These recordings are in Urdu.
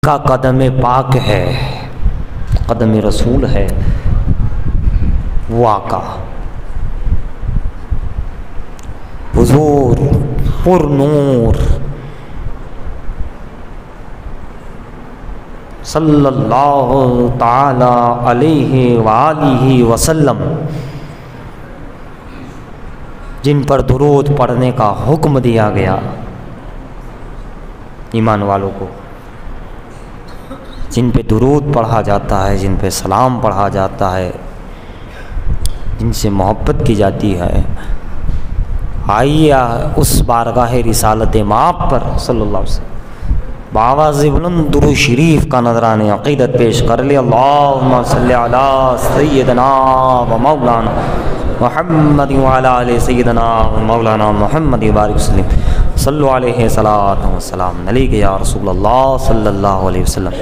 کا قدم پاک ہے، قدم رسول ہے، وہ آقا حضور پر نور صلی اللہ تعالی علیہ وآلہ وسلم، جن پر درود پڑھنے کا حکم دیا گیا ایمان والوں کو، جن پہ درود پڑھا جاتا ہے، جن پہ سلام پڑھا جاتا ہے، جن سے محبت کی جاتی ہے، آئیے اس بارگاہ رسالت مآب پر صلی اللہ علیہ وسلم بآواز بلند درود شریف کا نذرانِ عقیدت پیش کر لے۔ اللہم صلی علی سیدنا و مولانا محمد وعلی آلِ سیدنا و مولانا محمد بارک وسلم، صلو علیہ صلاۃ و سلام علیک یا رسول اللہ صلی اللہ علیہ وسلم،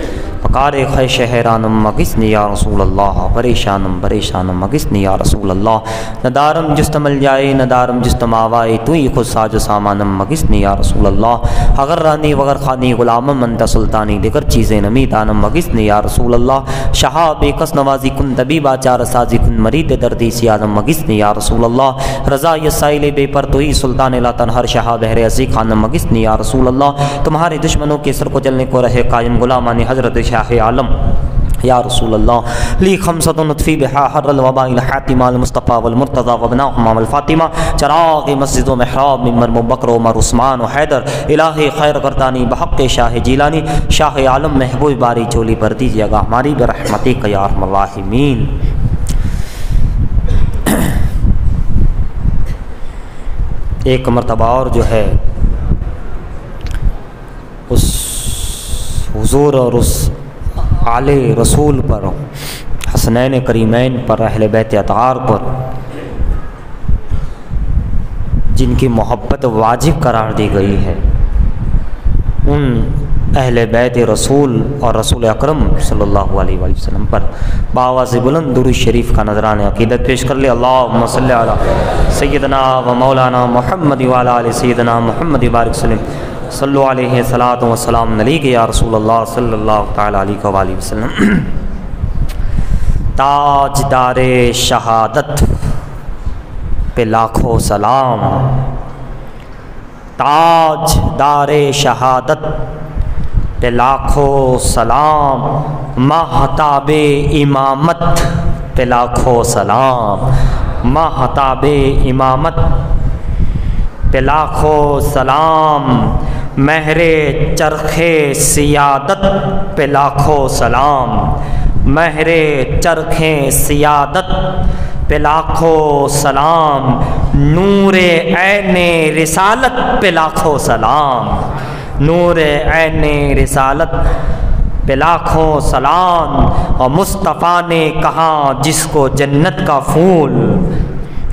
پکار خے شہرانم مغثنی یا رسول اللہ، پریشانم پریشانم مغثنی یا رسول اللہ، ندارم جست مل جائے ندارم جست ماوائے، تو ہی خود ساج و سامانم مغثنی یا رسول اللہ، اگر رانی وگر خانی غلامم انت سلطانی، دیگر چیزیں نمی دانم مغثنی یا رسول اللہ، شہاب کس نوازی کن طبیبا چار سازی کن مرید دردی سیادم مغثنی یا رسول اللہ، رضا یسائل بے پر تو ہی سلطان لا تنہر شہا بہر عزی خانم مغثنی یا رسول اللہ، تمہارے دشمنوں کے سر کو جلنے کو رہے قائم غلامان حضرت شاہ عالم یا رسول اللہ، لی خمسۃ نطفی بہا حر الوباء الحاتمہ المصطفیٰ والمرتضیٰ وابناہما والفاطمہ، چراغ مسجد و محراب ممبر بکر عمر عثمان و حیدر، الہی خیر گردانی بحق شاہ جیلانی، شاہ عالم محبوب باری چولی پر دیجیے گا ہماری برحمتک یا ارحم الراحمین۔ ایک مرتبہ اور جو ہے اس حضور اور اس آل رسول پر، حسنین کریمین پر، اہل بیت اطہار پر، جن کی محبت واجب قرار دی گئی ہے، ان اہل بیت رسول اور رسول اکرم صلی اللہ علیہ وآلہ وسلم پر بآواز بلند درود شریف کا نذرانِ عقیدت پیش کر لے۔ اللہم صلی علی سیدنا و مولانا محمد وعلی آلِ سیدنا محمد بارک وسلم، صلو علیہ صلاۃ و سلام علیک یا رسول اللہ صلی اللہ تعالی علیہ وآلہ وسلم۔ تاجدار شہادت پہ لاکھوں سلام، تاجدار شہادت پہ لاکھوں سلام، ماہتاب امامت پہ لاکھوں سلام، ماہتاب امامت پہ لاکھوں سلام، مہر چرخ سیادت پہ لاکھوں سلام، مہر چرخ سیادت پہ لاکھوں سلام، نور عین رسالت پہ لاکھوں سلام، نور عین رسالت پہ لاکھوں سلام، اور مصطفیٰ نے کہا جس کو جنت کا پھول،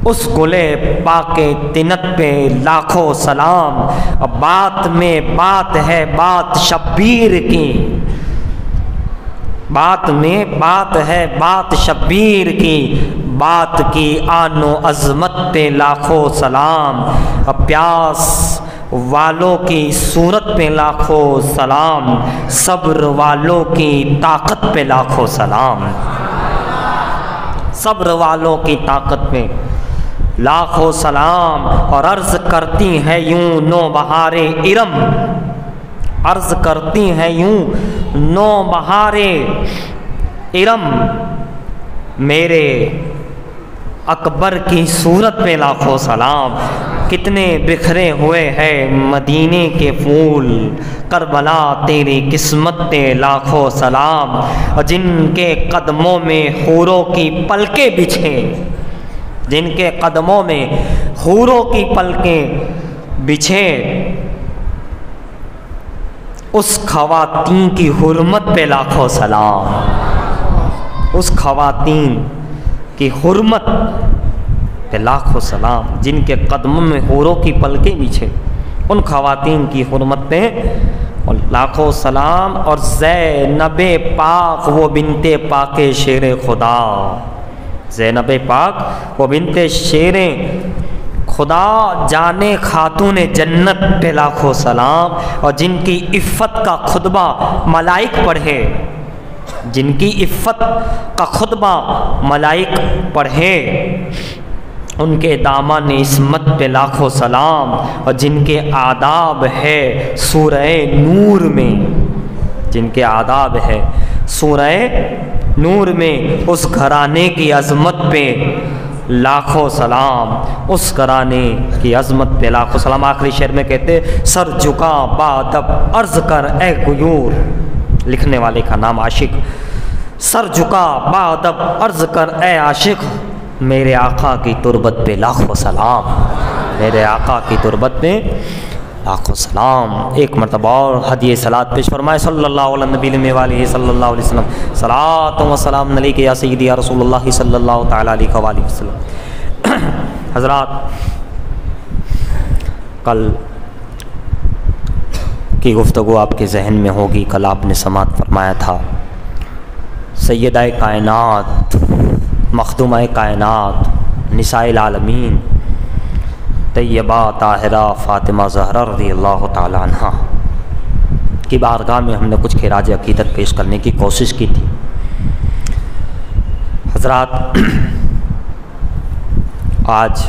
اس گلے پاک تنت پہ لاکھوں سلام۔ اب بات میں بات ہے بات شبیر کی، بات میں بات ہے بات شبیر کی، بات کی آن و عظمت پہ لاکھوں سلام، اب پیاس والوں کی صورت پہ لاکھوں سلام، صبر والوں کی طاقت پہ لاکھوں سلام، صبر والوں کی طاقت پہ لاکھوں سلام۔ اور عرض کرتی ہیں یوں نو بہارے ارم، عرض کرتی ہیں یوں نو بہارے ارم، میرے اکبر کی صورت پہ لاکھوں سلام، کتنے بکھرے ہوئے ہیں مدینے کے پھول، کربلا تیری قسمت پہ لاکھوں سلام، اور جن کے قدموں میں حوروں کی پلکیں بچھے، جن کے قدموں میں حوروں کی پلکیں بچھے، اس خواتین کی حرمت پہ لاکھوں سلام، اس خواتین کی حرمت پہ لاکھوں سلام، جن کے قدموں میں حوروں کی پلکیں بچھے، ان خواتین کی حرمت پہ لاکھوں سلام۔ اور زینب پاک وہ بنت پاک شیر خدا، زینب پاک وہ بنت شیر خدا جانے خاتون جنت پہ لاکھوں سلام، اور جن کی عفت کا خطبہ ملائک پڑھے، جن کی عفت کا خطبہ ملائک پڑھے، ان کے دامن عصمت پہ لاکھوں سلام، اور جن کے آداب ہے سورہ نور میں، جن کے آداب ہے سورہ نور میں، اس گھرانے کی عظمت پہ لاکھوں سلام، اس گھرانے کی عظمت پہ لاکھوں سلام۔ آخری شعر میں کہتے سر جھکا بادب عرض کر اے غیور، لکھنے والے کا نام عاشق، سر جھکا بادب عرض کر اے عاشق، میرے آقا کی تربت پہ لاکھوں سلام، میرے آقا کی تربت پہ لاکھوں سلام۔ ایک مرتبہ اور ہدیہ صلاۃ پیش فرمائے، صلی اللہ علیہ نبی والہ صلی اللہ علیہ وسلم، صلاۃ و سلام علیک یا سیدی یا رسول اللہ صلی اللہ تعالیٰ علیہ وآلہ وسلم۔ حضرات، کل کی گفتگو آپ کے ذہن میں ہوگی، کل آپ نے سماعت فرمایا تھا سیدہ کائنات، مخدومہ کائنات، نساء العالمین، طیبہ طاہرہ فاطمہ زہرا رضی اللہ تعالی عنہ کی بارگاہ میں ہم نے کچھ خراج عقیدت پیش کرنے کی کوشش کی تھی۔ حضرات، آج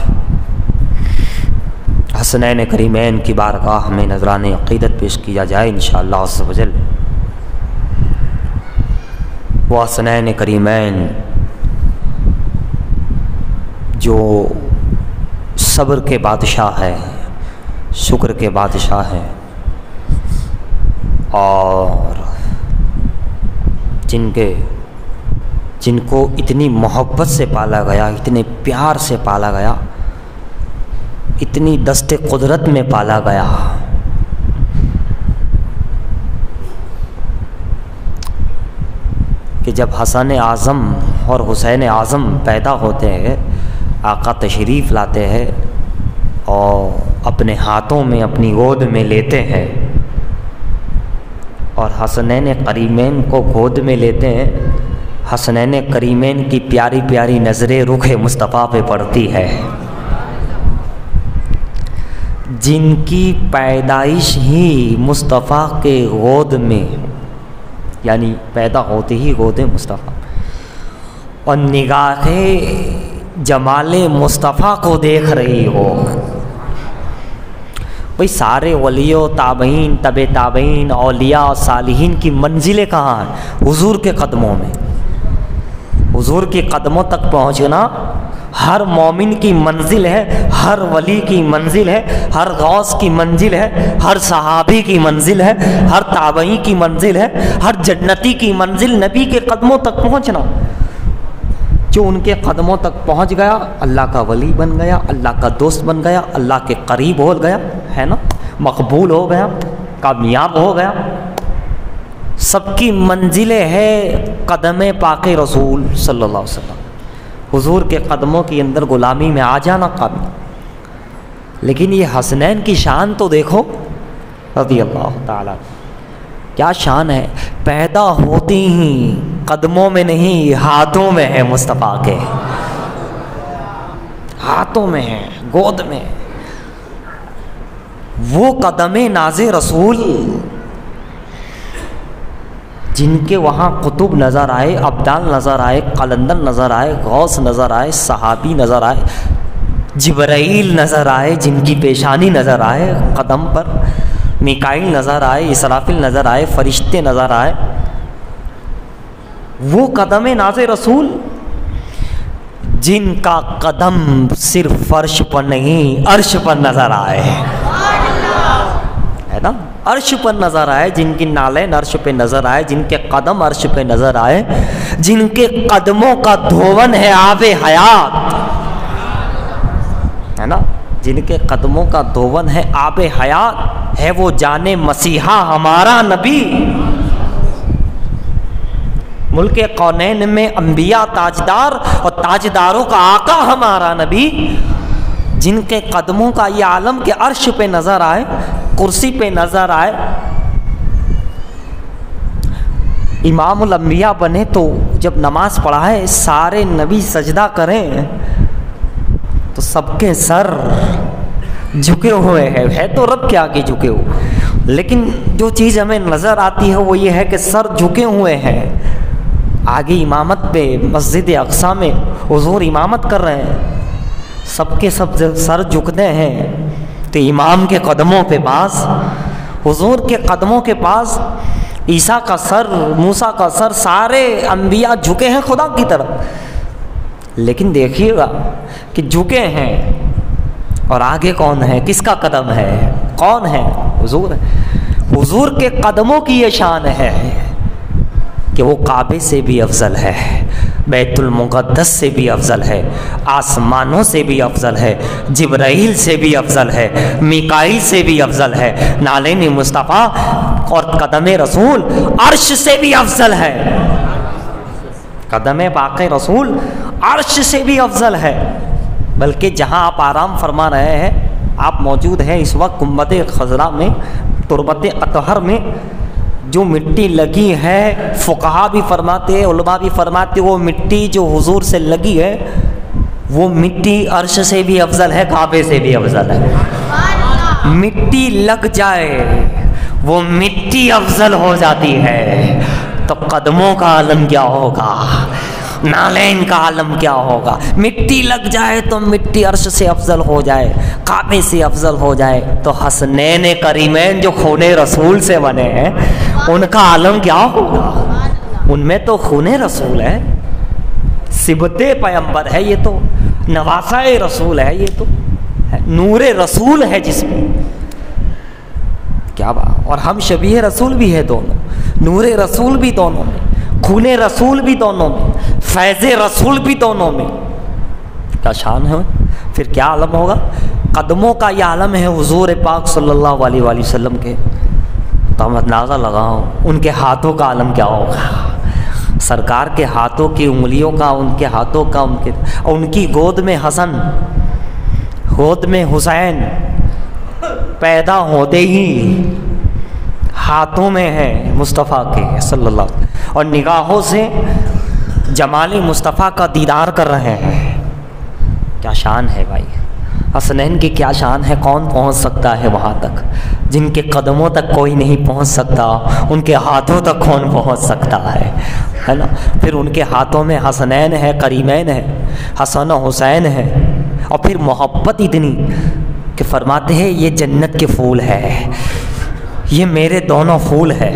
حسنین کریمین کی بارگاہ میں نذران عقیدت پیش کیا جائے انشاءاللہ عز و جل۔ وہ حسنین کریمین جو صبر کے بادشاہ ہے، شکر کے بادشاہ ہیں، اور جن کو اتنی محبت سے پالا گیا، اتنے پیار سے پالا گیا، اتنی دست قدرت میں پالا گیا، کہ جب حسن اعظم اور حسین اعظم پیدا ہوتے ہیں، آقا تشریف لاتے ہیں اور اپنے ہاتھوں میں اپنی گود میں لیتے ہیں، اور حسنین کریمین کو گود میں لیتے ہیں، حسنین کریمین کی پیاری پیاری نظریں رخ مصطفیٰ پہ پڑتی ہے، جن کی پیدائش ہی مصطفیٰ کے گود میں، یعنی پیدا ہوتے ہی گود مصطفیٰ، اور نگاہیں جمال مصطفیٰ کو دیکھ رہی ہو۔ بھئی سارے ولیوں، تابعین، تبع تابعین، اولیاء، صالحین کی منزلیں کہاں ہیں؟ حضور کے قدموں میں۔ حضور کے قدموں تک پہنچنا ہر مومن کی منزل ہے، ہر ولی کی منزل ہے، ہر غوث کی منزل ہے، ہر صحابی کی منزل ہے، ہر تابعی کی منزل ہے، ہر جنتی کی منزل نبی کے قدموں تک پہنچنا۔ جو ان کے قدموں تک پہنچ گیا، اللہ کا ولی بن گیا، اللہ کا دوست بن گیا، اللہ کے قریب ہو گیا، ہے نا، مقبول ہو گیا، کامیاب ہو گیا۔ سب کی منزلیں ہے قدم پاک رسول صلی اللہ علیہ وسلم، حضور کے قدموں کے اندر غلامی میں آ جانا قابل۔ لیکن یہ حسنین کی شان تو دیکھو رضی اللہ تعالیٰ، کیا شان ہے، پیدا ہوتی ہی قدموں میں نہیں ہاتھوں میں ہے، مصطفیٰ کے ہاتھوں میں ہے، گود میں۔ وہ قدم ناز رسول جن کے وہاں قطب نظر آئے، ابدال نظر آئے، قلندر نظر آئے، غوث نظر آئے، صحابی نظر آئے، جبرائیل نظر آئے، جن کی پیشانی نظر آئے قدم پر، میکائیل نظر آئے، اسرافیل نظر آئے، فرشتے نظر آئے۔ وہ قدم ناز رسول جن کا قدم صرف فرش پر نہیں عرش پر نظر آئے، ہے نا، عرش پر نظر آئے، جن کی نالین عرش پہ نظر آئے، جن کے قدم عرش پہ نظر آئے، جن کے قدموں کا دھون ہے آب حیات، ہے نا، جن کے قدموں کا دھون ہے آب حیات، ہے وہ جان مسیحا ہمارا نبی۔ ملک کونین میں انبیاء تاجدار اور تاجداروں کا آقا ہمارا نبی، جن کے قدموں کا یہ عالم کے عرش پہ نظر آئے، کرسی پہ نظر آئے۔ امام الانبیاء بنے تو جب نماز پڑھائے سارے نبی سجدہ کریں تو سب کے سر جھکے ہوئے ہیں، ہے تو رب کے آگے جھکے ہوئے، لیکن جو چیز ہمیں نظر آتی ہے وہ یہ ہے کہ سر جھکے ہوئے ہیں۔ آگے امامت پہ مسجد اقصیٰ میں حضور امامت کر رہے ہیں، سب کے سب سر جھکتے ہیں، تو امام کے قدموں پہ پاس، حضور کے قدموں کے پاس عیسیٰ کا سر، موسیٰ کا سر، سارے انبیاء جھکے ہیں خدا کی طرف، لیکن دیکھیے گا کہ جھکے ہیں اور آگے کون ہے، کس کا قدم ہے، کون ہے؟ حضور ہے۔ حضور کے قدموں کی یہ شان ہے کہ وہ کعبے سے بھی افضل ہے، بیت المقدس سے بھی افضل ہے، آسمانوں سے بھی افضل ہے، جبرائیل سے بھی افضل ہے، میکائیل سے بھی افضل ہے، نالین مصطفیٰ اور قدم رسول عرش سے بھی افضل ہے، قدم پاک رسول عرش سے بھی افضل ہے۔ بلکہ جہاں آپ آرام فرما رہے ہیں، آپ موجود ہیں اس وقت گنبد خضرا میں، تربت اطہر میں، جو مٹی لگی ہے، فقہا بھی فرماتے ہیں، علماء بھی فرماتے ہیں، وہ مٹی جو حضور سے لگی ہے وہ مٹی عرش سے بھی افضل ہے، کعبے سے بھی افضل ہے۔ مٹی لگ جائے وہ مٹی افضل ہو جاتی ہے، تو قدموں کا عالم کیا ہوگا، نالین کا عالم کیا ہوگا۔ مٹی لگ جائے تو مٹی عرش سے افضل ہو جائے، کعبے سے افضل ہو جائے، تو حسنین کریمین جو خون رسول سے بنے ہیں ان کا عالم کیا ہوگا۔ ان میں تو خون رسول ہے، صبت پیمبر ہے، یہ تو نواسہ رسول ہے، یہ تو نور رسول ہے جس میں، کیا بات۔ اور ہم شبیہ رسول بھی ہے دونوں، نور رسول بھی دونوں میں، خون رسول بھی دونوں میں، فیض رسول بھی دونوں میں، کیا شان ہے۔ پھر کیا عالم ہوگا، قدموں کا یہ عالم ہے حضور پاک صلی اللہ علیہ وآلہ وسلم کے، تو ہم اندازہ لگاؤ ان کے ہاتھوں کا عالم کیا ہوگا، سرکار کے ہاتھوں کی انگلیوں کا، ان کے ہاتھوں کا، ان کی گود میں حسن، گود میں حسین، پیدا ہوتے ہی ہاتھوں میں ہے مصطفیٰ کے صلی اللہ علیہ وسلم، اور نگاہوں سے جمال مصطفیٰ کا دیدار کر رہے ہیں۔ کیا شان ہے بھائی، حسنین کی کیا شان ہے، کون پہنچ سکتا ہے وہاں تک، جن کے قدموں تک کوئی نہیں پہنچ سکتا، ان کے ہاتھوں تک کون پہنچ سکتا ہے نا۔ پھر ان کے ہاتھوں میں حسنین ہے، کریمین ہے، حسن و حسین ہے، اور پھر محبت اتنی کہ فرماتے ہیں یہ جنت کے پھول ہے، یہ میرے دونوں پھول ہے،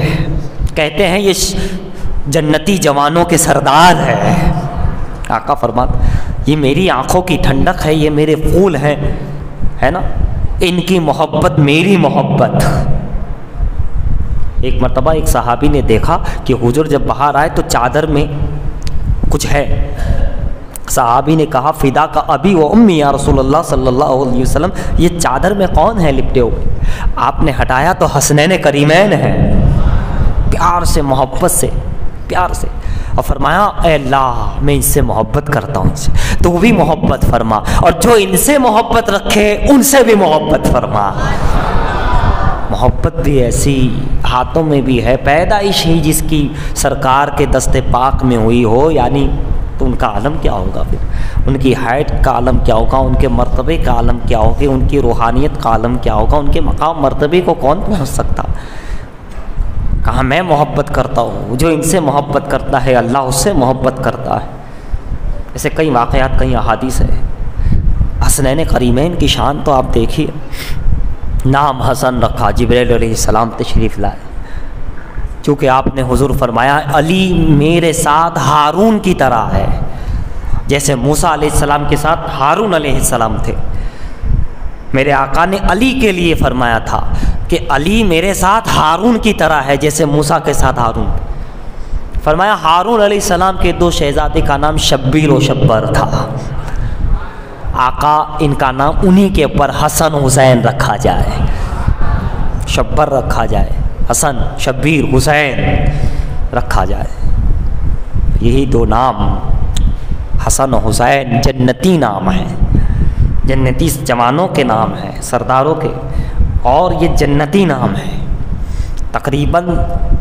کہتے ہیں یہ جنتی جوانوں کے سردار ہے۔ آقا فرماتے یہ میری آنکھوں کی ٹھنڈک ہے، یہ میرے پھول ہیں، ہے نا، ان کی محبت میری محبت۔ ایک مرتبہ ایک صحابی نے دیکھا کہ حضور جب باہر آئے تو چادر میں کچھ ہے، صحابی نے کہا فدا کا ابی و امی یا رسول اللہ صلی اللہ علیہ وسلم، یہ چادر میں کون ہے لپٹے ہوئے؟ آپ نے ہٹایا تو حسنین کریمین ہیں، پیار سے، محبت سے، پیار سے، اور فرمایا اے اللہ میں ان سے محبت کرتا ہوں، ان سے تو بھی محبت فرما، اور جو ان سے محبت رکھے ان سے بھی محبت فرما۔ محبت بھی ایسی ہاتھوں میں بھی ہے، پیدائش ہی جس کی سرکار کے دست پاک میں ہوئی ہو، یعنی تو ان کا عالم کیا ہوگا، پھر ان کی ہائٹ کا عالم کیا ہوگا، ان کے مرتبے کا عالم کیا ہوگا، ان کی روحانیت کا عالم کیا ہوگا، ان کے مقام مرتبے کو کون پہنچ سکتا۔ کہا میں محبت کرتا ہوں، جو ان سے محبت کرتا ہے اللہ اس سے محبت کرتا ہے۔ ایسے کئی واقعات، کئی احادیث ہے۔ حسنین کریمین کی شان تو آپ دیکھیے، نام حسن رکھا، جبریل علیہ السلام تشریف لائے، چونکہ آپ نے حضور فرمایا علی میرے ساتھ ہارون کی طرح ہے، جیسے موسیٰ علیہ السلام کے ساتھ ہارون علیہ السلام تھے۔ میرے آقا نے علی کے لیے فرمایا تھا کہ علی میرے ساتھ ہارون کی طرح ہے، جیسے موسیٰ کے ساتھ ہارون۔ فرمایا ہارون علیہ السلام کے دو شہزادے کا نام شبیر و شبر تھا، آقا ان کا نام انہی کے اوپر حسن حسین رکھا جائے، شبر رکھا جائے، حسن شبیر حسین رکھا جائے۔ یہی دو نام حسن و حسین جنتی نام ہیں، جنتی جوانوں کے نام ہیں، سرداروں کے، اور یہ جنتی نام ہے۔ تقریباً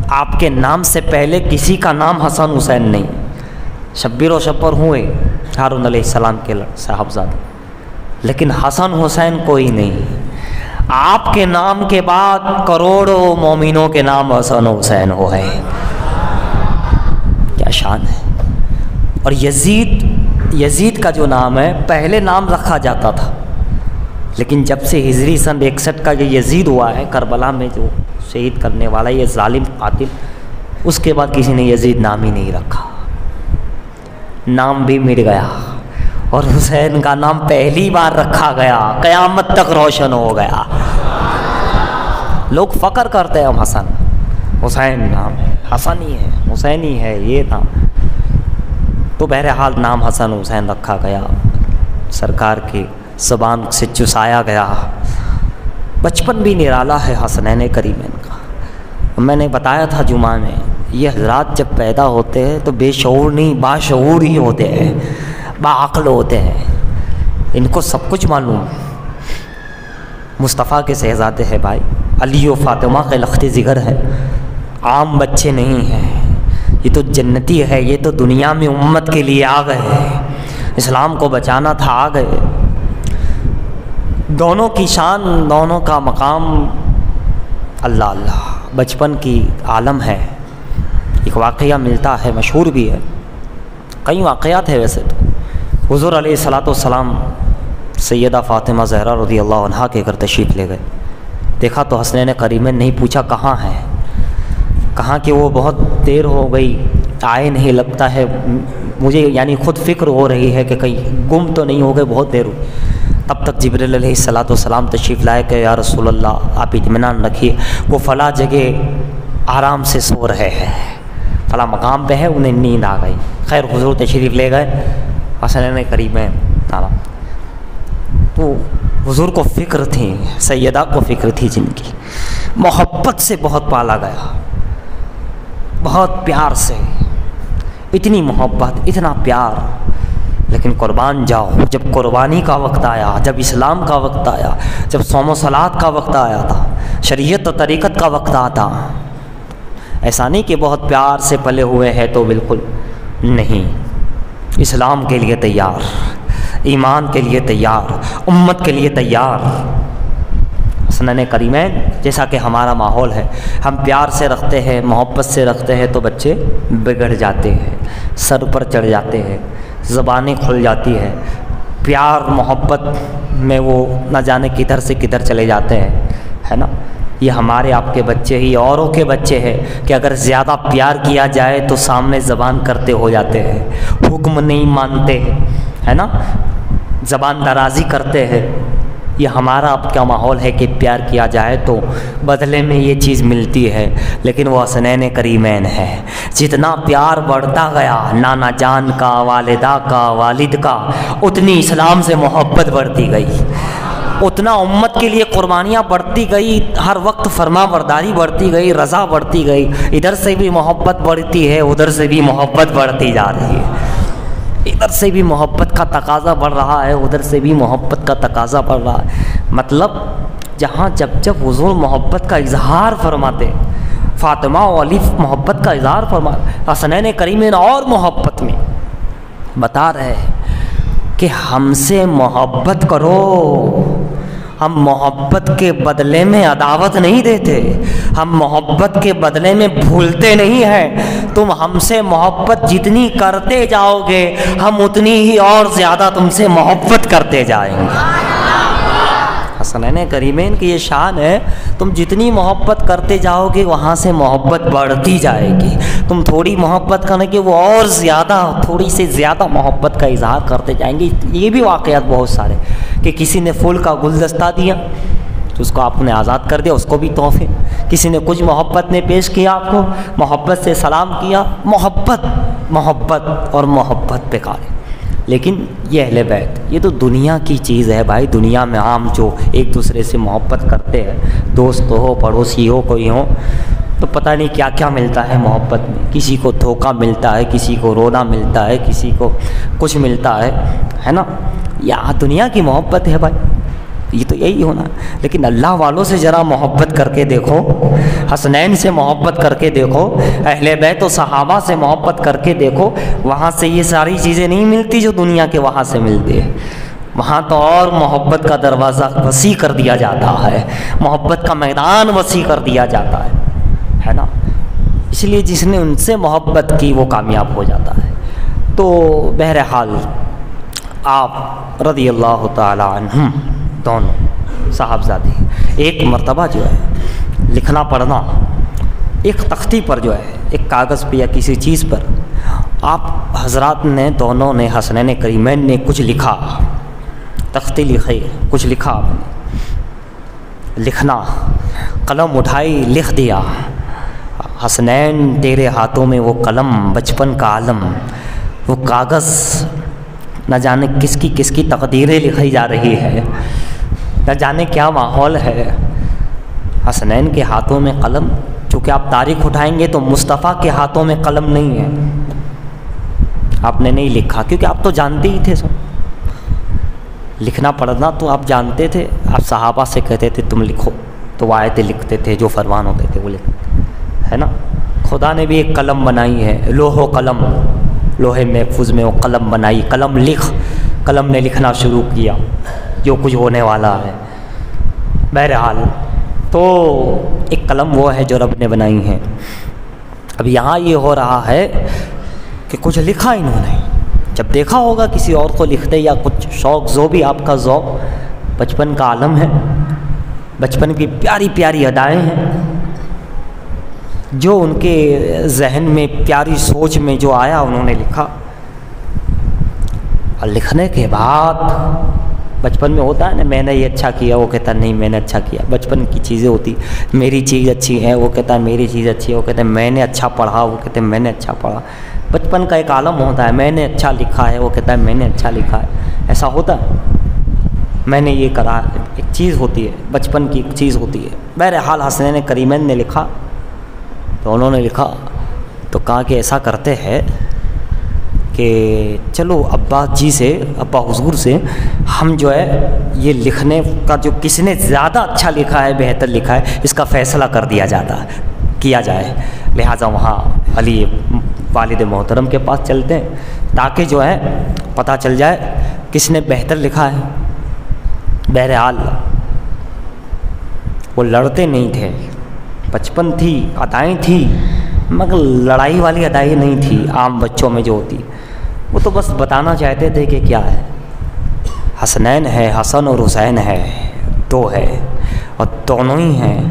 آپ کے نام سے پہلے کسی کا نام حسن حسین نہیں، شبیر و شبر ہوئے ہارون علیہ السلام کے صاحبزادے، لیکن حسن حسین کوئی نہیں۔ آپ کے نام کے بعد کروڑوں مومنوں کے نام حسن حسین ہو گئے، کیا شان ہے۔ اور یزید کا جو نام ہے پہلے نام رکھا جاتا تھا، لیکن جب سے ہجری سن 61 کا یہ یزید ہوا ہے کربلا میں جو شہید کرنے والا یہ ظالم قاتل، اس کے بعد کسی نے یزید نام ہی نہیں رکھا، نام بھی مٹ گیا۔ اور حسین کا نام پہلی بار رکھا گیا، قیامت تک روشن ہو گیا۔ لوگ فخر کرتے ہیں ہم حسن حسین نام ہے، حسن ہی ہے، حسین ہی ہے یہ نام۔ تو بہرحال نام حسن حسین رکھا گیا، سرکار کی زبان سے چسایا گیا۔ بچپن بھی نرالا ہے حسنین کریمین کا۔ میں نے بتایا تھا جمعہ میں، یہ حضرات جب پیدا ہوتے ہیں تو بے شعور نہیں باشعور ہی ہوتے ہیں، باعقل ہوتے ہیں، ان کو سب کچھ معلوم۔ مصطفیٰ کے شہزادے ہیں بھائی، علی و فاطمہ کے لخت جگر ہے، عام بچے نہیں ہیں، یہ تو جنتی ہے، یہ تو دنیا میں امت کے لیے آ گئے، اسلام کو بچانا تھا، آ گئے۔ دونوں کی شان، دونوں کا مقام اللہ اللہ، بچپن کی عالم ہے۔ ایک واقعہ ملتا ہے، مشہور بھی ہے، کئی واقعات ہیں ویسے تو۔ حضور علیہ الصلوۃ والسلام سیدہ فاطمہ زہرا رضی اللہ عنہا کے گھر تشریف لے گئے، دیکھا تو حسنین کریمین نہیں، پوچھا کہاں ہیں، کہاں کہ وہ بہت دیر ہو گئی آئے نہیں، لگتا ہے مجھے یعنی خود فکر ہو رہی ہے کہ کہیں گم تو نہیں ہو گئے، بہت دیر ہوئی۔ تب تک جبریل علیہ الصلوۃ والسلام تشریف لائے کہ یا رسول اللہ آپ اطمینان رکھیے، وہ فلاں جگہ آرام سے سو رہے ہیں، فلاں مقام پہ ہے، انہیں نیند آ گئی۔ خیر حضور تشریف لے گئے حسنین کریمین، تو حضور کو فکر تھی، سیدہ کو فکر تھی، جن کی محبت سے بہت پالا گیا، بہت پیار سے، اتنی محبت اتنا پیار۔ لیکن قربان جاؤ، جب قربانی کا وقت آیا، جب اسلام کا وقت آیا، جب صوم و صلات کا وقت آیا تھا، شریعت و طریقت کا وقت آتا، ایسا نہیں کہ بہت پیار سے پلے ہوئے ہیں تو بالکل نہیں، اسلام کے لیے تیار، ایمان کے لیے تیار، امت کے لیے تیار۔ حسنین کریمین جیسا کہ ہمارا ماحول ہے، ہم پیار سے رکھتے ہیں، محبت سے رکھتے ہیں تو بچے بگڑ جاتے ہیں، سر پر چڑھ جاتے ہیں، زبانیں کھل جاتی ہے، پیار محبت میں وہ نہ جانے کدھر سے کدھر چلے جاتے ہیں، ہے نا۔ یہ ہمارے آپ کے بچے ہی اوروں کے بچے ہیں کہ اگر زیادہ پیار کیا جائے تو سامنے زبان کرتے ہو جاتے ہیں، حکم نہیں مانتے، ہے نا، زبان درازی کرتے ہیں۔ یہ ہمارا آپ کا ماحول ہے کہ پیار کیا جائے تو بدلے میں یہ چیز ملتی ہے، لیکن وہ حسنین کریمین ہے۔ جتنا پیار بڑھتا گیا نانا جان کا، والدہ کا، والد کا، اتنی اسلام سے محبت بڑھتی گئی، اتنا امت کے لیے قربانیاں بڑھتی گئی، ہر وقت فرما برداری بڑھتی گئی، رضا بڑھتی گئی، ادھر سے بھی محبت بڑھتی ہے، ادھر سے بھی محبت بڑھتی جا رہی ہے، ادھر سے بھی محبت کا تقاضا بڑھ رہا ہے، ادھر سے بھی محبت کا تقاضا بڑھ رہا ہے۔ مطلب جہاں جب حضور محبت کا اظہار فرماتے، فاطمہ و علی محبت کا اظہار فرماتے، حسنین کریمین اور محبت میں بتا رہے ہیں کہ ہم سے محبت کرو، ہم محبت کے بدلے میں عداوت نہیں دیتے، ہم محبت کے بدلے میں بھولتے نہیں ہیں، تم ہم سے محبت جتنی کرتے جاؤ گے ہم اتنی ہی اور زیادہ تم سے محبت کرتے جائیں گے۔ حسنین کریمین کی یہ شان ہے، تم جتنی محبت کرتے جاؤ گے وہاں سے محبت بڑھتی جائے گی، تم تھوڑی محبت کرنے کے وہ اور زیادہ، تھوڑی سے زیادہ محبت کا اظہار کرتے جائیں گے۔ یہ بھی واقعات بہت سارے کہ کسی نے پھول کا گلدستہ دیا تو اس کو آپ نے آزاد کر دیا، اس کو بھی تحفے، کسی نے کچھ محبت نے پیش کیا آپ کو، محبت سے سلام کیا، محبت اور محبت پہ کارے۔ لیکن یہ اہل بیت یہ تو دنیا کی چیز ہے بھائی، دنیا میں عام جو ایک دوسرے سے محبت کرتے ہیں، دوست ہو، پڑوسی ہو، کوئی ہو، تو پتہ نہیں کیا کیا ملتا ہے محبت میں، کسی کو دھوکہ ملتا ہے، کسی کو رونا ملتا ہے، کسی کو کچھ ملتا ہے نا، یہ دنیا کی محبت ہے بھائی، یہ تو یہی ہونا ہے۔ لیکن اللہ والوں سے ذرا محبت کر کے دیکھو، حسنین سے محبت کر کے دیکھو، اہل بیت و صحابہ سے محبت کر کے دیکھو، وہاں سے یہ ساری چیزیں نہیں ملتی جو دنیا کے وہاں سے ملتی ہے۔ وہاں تو اور محبت کا دروازہ وسیع کر دیا جاتا ہے، محبت کا میدان وسیع کر دیا جاتا ہے نا. اس لیے جس نے ان سے محبت کی وہ کامیاب ہو جاتا ہے. تو بہرحال آپ رضی اللہ تعالی عنہم دونوں صاحبزادے ایک مرتبہ جو ہے لکھنا پڑھنا ایک تختی پر جو ہے ایک کاغذ پہ یا کسی چیز پر آپ حضرات نے دونوں نے حسنین کریمین نے کچھ لکھا، تختی لکھی، کچھ لکھا آپ نے. لکھنا، قلم اٹھائی، لکھ دیا. حسنین تیرے ہاتھوں میں وہ قلم، بچپن کا عالم، وہ کاغذ، نہ جانے کس کی تقدیریں لکھی جا رہی ہے، نہ جانے کیا ماحول ہے. حسنین کے ہاتھوں میں قلم، چونکہ آپ تاریخ اٹھائیں گے تو مصطفیٰ کے ہاتھوں میں قلم نہیں ہے. آپ نے نہیں لکھا کیونکہ آپ تو جانتے ہی تھے سب لکھنا پڑھنا، تو آپ جانتے تھے. آپ صحابہ سے کہتے تھے تم لکھو، تو وہ آیتیں لکھتے تھے، جو فرمان ہوتے تھے وہ لکھتے تھے، ہے نا. خدا نے بھی ایک قلم بنائی ہے، لوح و قلم، لوح محفوظ میں وہ قلم بنائی. قلم لکھ، قلم نے لکھنا شروع کیا جو کچھ ہونے والا ہے. بہرحال تو ایک قلم وہ ہے جو رب نے بنائی ہے. اب یہاں یہ ہو رہا ہے کہ کچھ لکھا انہوں نے، جب دیکھا ہوگا کسی اور کو لکھتے یا کچھ شوق، جو بھی آپ کا ذوق، بچپن کا عالم ہے، بچپن کی پیاری پیاری ادائیں ہیں، جو ان کے ذہن میں پیاری سوچ میں جو آیا انہوں نے لکھا. اور لکھنے کے بعد بچپن میں ہوتا ہے نا، میں نے یہ اچھا کیا، وہ کہتا نہیں میں نے اچھا کیا. بچپن کی چیزیں ہوتی، میری چیز اچھی ہے، وہ کہتا ہے میری چیز اچھی ہے، وہ کہتے ہیں میں نے اچھا پڑھا، وہ کہتے ہیں میں نے اچھا پڑھا. بچپن کا ایک عالم ہوتا ہے، میں نے اچھا لکھا ہے، وہ کہتا ہے میں نے اچھا لکھا ہے. ایسا ہوتا ہے، میں نے یہ کرا، ایک چیز ہوتی ہے، بچپن کی ایک چیز ہوتی ہے. بہرحال حسنین کریمین نے لکھا، تو انہوں نے لکھا تو کہا کہ ایسا کرتے ہیں کہ چلو ابا جی سے، ابا حضور سے ہم جو ہے یہ لکھنے کا جو کس نے زیادہ اچھا لکھا ہے، بہتر لکھا ہے، اس کا فیصلہ کر دیا کیا جائے. لہٰذا وہاں علی والد محترم کے پاس چلتے ہیں تاکہ جو ہے پتہ چل جائے کس نے بہتر لکھا ہے. بہرحال وہ لڑتے نہیں تھے، بچپن تھی، ادائیں تھی، مگر لڑائی والی ادائیں نہیں تھی عام بچوں میں جو ہوتی. وہ تو بس بتانا چاہتے تھے کہ کیا ہے، حسنین ہے، حسن اور حسین ہے، دو ہے اور دونوں ہی ہیں.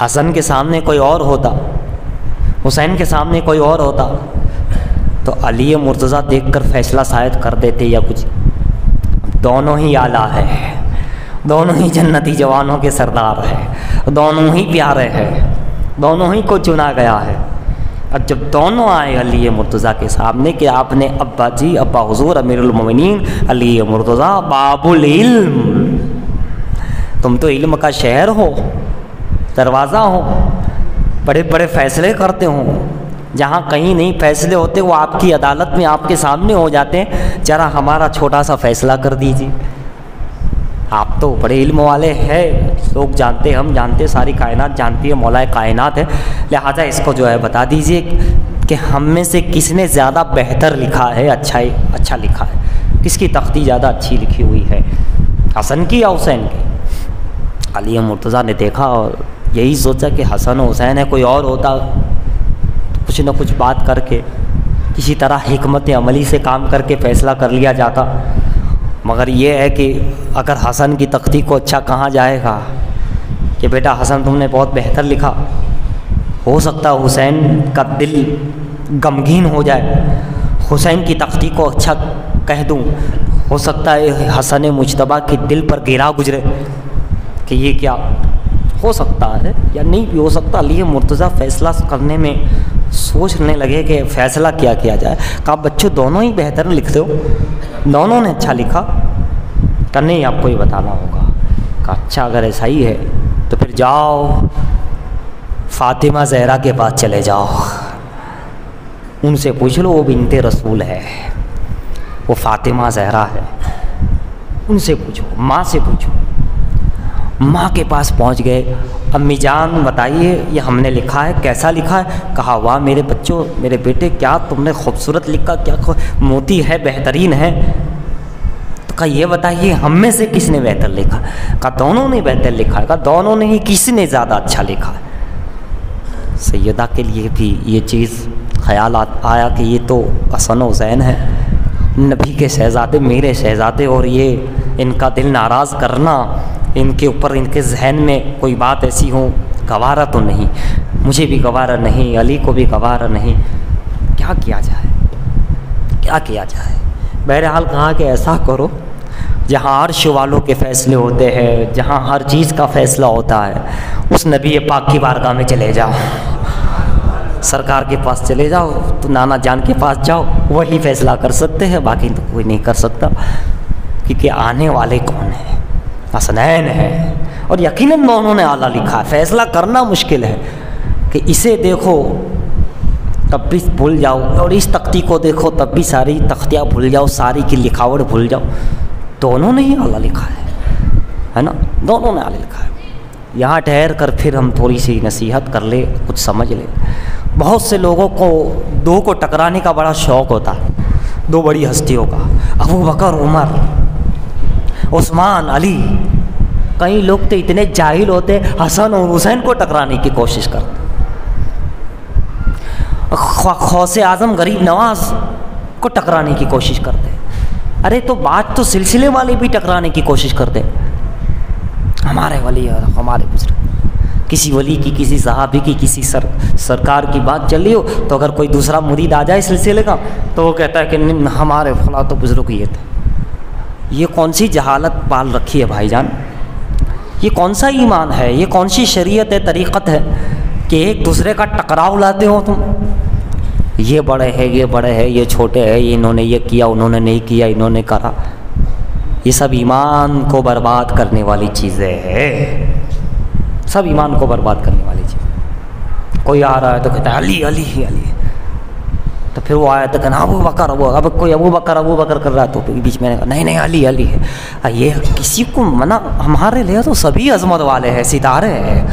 حسن کے سامنے کوئی اور ہوتا، حسین کے سامنے کوئی اور ہوتا تو علی مرتضیٰ دیکھ کر فیصلہ شاید کر دیتے یا کچھ. دونوں ہی اعلیٰ ہے، دونوں ہی جنتی جوانوں کے سردار ہے، دونوں ہی پیارے ہیں، دونوں ہی کو چنا گیا ہے. اب جب دونوں آئے علی مرتضیٰ کے سامنے کہ آپ نے ابا جی، ابا حضور امیر المومنین علی مرتضیٰ باب العلم، تم تو علم کا شہر ہو، دروازہ ہو، بڑے بڑے فیصلے کرتے ہوں، جہاں کہیں نہیں فیصلے ہوتے وہ آپ کی عدالت میں آپ کے سامنے ہو جاتے ہیں، ذرا ہمارا چھوٹا سا فیصلہ کر دیجیے. آپ تو بڑے علم والے ہیں، لوگ جانتے، ہم جانتے، ساری کائنات جانتی ہے، مولا کائنات ہے، لہٰذا اس کو جو ہے بتا دیجئے کہ ہم میں سے کس نے زیادہ بہتر لکھا ہے، اچھا لکھا ہے، کس کی تختی زیادہ اچھی لکھی ہوئی ہے، حسن کی یا حسین کی. علی مرتضیٰ نے دیکھا اور یہی سوچا کہ حسن و حسین ہے، کوئی اور ہوتا کچھ نہ کچھ بات کر کے کسی طرح حکمت عملی سے کام کر کے فیصلہ کر لیا جاتا. مگر یہ ہے کہ اگر حسن کی تختی کو اچھا کہا جائے گا کہ بیٹا حسن تم نے بہت بہتر لکھا، ہو سکتا ہے حسین کا دل غمگین ہو جائے، حسین کی تختی کو اچھا کہہ دوں، ہو سکتا ہے حسن مجتبیٰ کے دل پر گرا گزرے کہ یہ کیا ہو سکتا ہے یا نہیں بھی ہو سکتا. علی مرتضیٰ فیصلہ کرنے میں سوچنے لگے کہ فیصلہ کیا جائے. کہا بچوں دونوں ہی بہتر لکھتے ہو، دونوں نے اچھا لکھا، کہ نہیں آپ کو یہ بتانا ہوگا. کہا اچھا اگر ایسا ہی ہے تو پھر جاؤ فاطمہ زہرا کے پاس چلے جاؤ، ان سے پوچھ لو، وہ بنت رسول ہے، وہ فاطمہ زہرا ہے، ان سے پوچھو، ماں سے پوچھو. ماں کے پاس پہنچ گئے. امی جان بتائیے یہ ہم نے لکھا ہے، کیسا لکھا ہے؟ کہا واہ میرے بچوں، میرے بیٹے، کیا تم نے خوبصورت لکھا، کیا موتی ہے، بہترین ہے. تو تو کہا یہ بتائیے ہم میں سے کس نے بہتر لکھا؟ کہا دونوں نے بہتر لکھا ہے۔ کہا دونوں نے ہی، کسی نے زیادہ اچھا لکھا ہے؟ سیدہ کے لیے بھی یہ چیز خیال آیا کہ یہ تو حسن و حسین ہے، نبی کے شہزادے، میرے شہزادے، اور یہ ان کا دل ناراض کرنا، ان کے اوپر ان کے ذہن میں کوئی بات ایسی ہو، گوارا تو نہیں، مجھے بھی گوارا نہیں، علی کو بھی گوارا نہیں۔ کیا کیا جائے، کیا کیا جائے؟ بہرحال کہا کہ ایسا کرو، جہاں عرش والوں کے فیصلے ہوتے ہیں، جہاں ہر چیز کا فیصلہ ہوتا ہے، اس نبی پاک کی بارگاہ میں چلے جاؤ، سرکار کے پاس چلے جاؤ، تو نانا جان کے پاس جاؤ، وہی فیصلہ کر سکتے ہیں، باقی تو کوئی نہیں کر سکتا، کیونکہ آنے والے کون ہیں؟ حسنین ہیں، اور یقیناً دونوں نے اعلیٰ لکھا ہے۔ فیصلہ کرنا مشکل ہے کہ اسے دیکھو تب بھی بھول جاؤ، اور اس تختی کو دیکھو تب بھی ساری تختیاں بھول جاؤ، ساری کی لکھاوٹ بھول جاؤ۔ دونوں نے ہی اعلیٰ لکھا ہے نا، دونوں نے اعلیٰ لکھا ہے۔ یہاں ٹھہر کر پھر ہم تھوڑی سی نصیحت کر لے، کچھ سمجھ لے۔ بہت سے لوگوں کو دو کو ٹکرانے کا بڑا شوق ہوتا ہے، دو بڑی ہستیوں کا، ابو بکر، عمر، عثمان، علی۔ کئی لوگ تو اتنے جاہل ہوتے حسن اور حسین کو ٹکرانے کی کوشش کرتے، غوث اعظم غریب نواز کو ٹکرانے کی کوشش کرتے۔ ارے تو بات تو سلسلے والے بھی ٹکرانے کی کوشش کرتے، ہمارے ولی اور ہمارے بزرگ، کسی ولی کی، کسی صحابی کی، کسی سرکار کی بات چل رہی ہو تو اگر کوئی دوسرا مرید آ جائے سلسلے کا تو وہ کہتا ہے کہ ہمارے فلاں تو بزرگ یہ تھے۔ یہ کون سی جہالت پال رکھی ہے بھائی جان؟ یہ کون سا ایمان ہے؟ یہ کون سی شریعت ہے، طریقت ہے کہ ایک دوسرے کا ٹکراؤ لاتے ہو تم؟ یہ بڑے ہیں، یہ بڑے ہیں، یہ چھوٹے ہیں، یہ انہوں نے یہ کیا، انہوں نے نہیں کیا، انہوں نے کرا۔ یہ سب ایمان کو برباد کرنے والی چیزیں ہیں، سب ایمان کو برباد کرنے والی چیز۔ کوئی آ رہا ہے تو کہتا ہے علی علی علی، تو پھر وہ آیا تو کہنا ابو بکر، اب کوئی ابو بکر کر رہا ہے تو بیچ میں نہیں نہیں علی علی ہے۔ یہ کسی کو منع، ہمارے لیے تو سبھی عظمت والے ہیں، ستارے ہیں،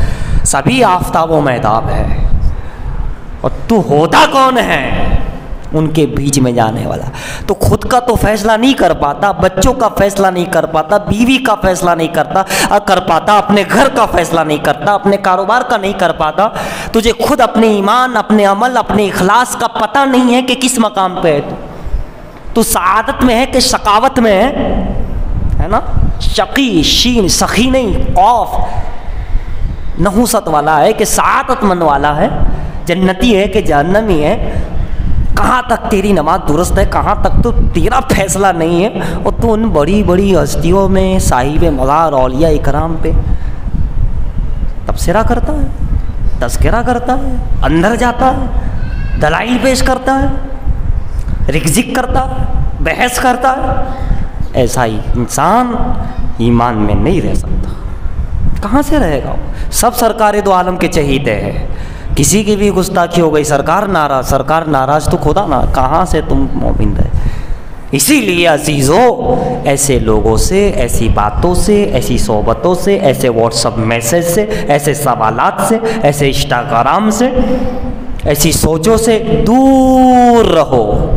سبھی آفتاب و مہتاب ہے، اور تو ہوتا کون ہے ان کے بیچ میں جانے والا؟ تو خود کا تو فیصلہ نہیں کر پاتا، بچوں کا فیصلہ نہیں کر پاتا، بیوی کا فیصلہ نہیں کر پاتا، اپنے گھر کا فیصلہ نہیں کرتا، اپنے کاروبار کا نہیں کر پاتا، تجھے خود اپنے ایمان، اپنے عمل، اپنے اخلاص کا پتہ نہیں ہے کہ کس مقام پہ ہے تو سعادت میں ہے کہ شقاوت میں ہے نا؟ شقی، شین، سخی نہیں، قاف نحوست والا ہے کہ سعادت مند والا ہے، جنتی ہے کہ جہنمی ہے۔ کہاں تک تیری نماز درست ہے، کہاں تک تو تیرا فیصلہ نہیں ہے، اور تو ان بڑی بڑی ہستیوں میں، صاحب مزار اولیاء اکرام پہ تبصرہ کرتا ہے، تذکرہ کرتا ہے، اندر جاتا ہے، دلائل پیش کرتا ہے، رکزک کرتا ہے، بحث کرتا ہے۔ ایسا ہی انسان ایمان میں نہیں رہ سکتا۔ کہاں سے رہے گا؟ سب سرکار دو عالم کے چہیتے ہیں، کسی کی بھی گستاخی ہو گئی سرکار ناراض تو خدا نہ، کہاں سے تم مومن رہے؟ اسی لیے عزیزو، ایسے لوگوں سے، ایسی باتوں سے، ایسی صحبتوں سے، ایسے واٹس اپ میسج سے، ایسے سوالات سے، ایسے انسٹاگرام سے، ایسی سوچوں سے دور رہو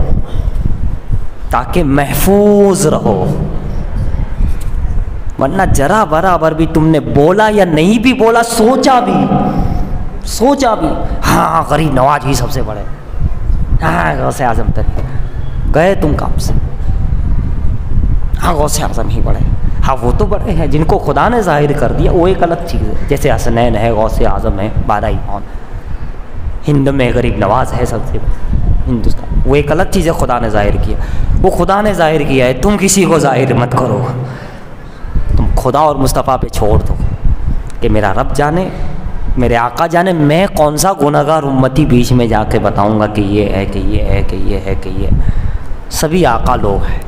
تاکہ محفوظ رہو، ورنہ ذرا برابر بھی تم نے بولا یا نہیں بھی بولا، سوچا بھی ہاں غریب نواز ہی سب سے بڑے، ہاں غوث اعظم تک گئے تم کام سے، ہاں غوث اعظم ہی بڑے، ہاں وہ تو بڑے ہیں جن کو خدا نے ظاہر کر دیا، وہ ایک الگ چیز ہے، جیسے حسنین ہے، غوث اعظم ہے، 12 امام، ہند میں غریب نواز ہے سب سے ہندوستان، وہ ایک الگ چیز ہے، خدا نے ظاہر کیا، وہ خدا نے ظاہر کیا ہے، تم کسی کو ظاہر مت کرو، تم خدا اور مصطفیٰ پہ چھوڑ دو کہ میرا رب جانے، میرے آقا جانے، میں کون سا گنہگار امتی بیچ میں جا کے بتاؤں گا کہ یہ ہے کہ یہ ہے کہ یہ ہے کہ یہ، سبھی آقا لوگ ہیں،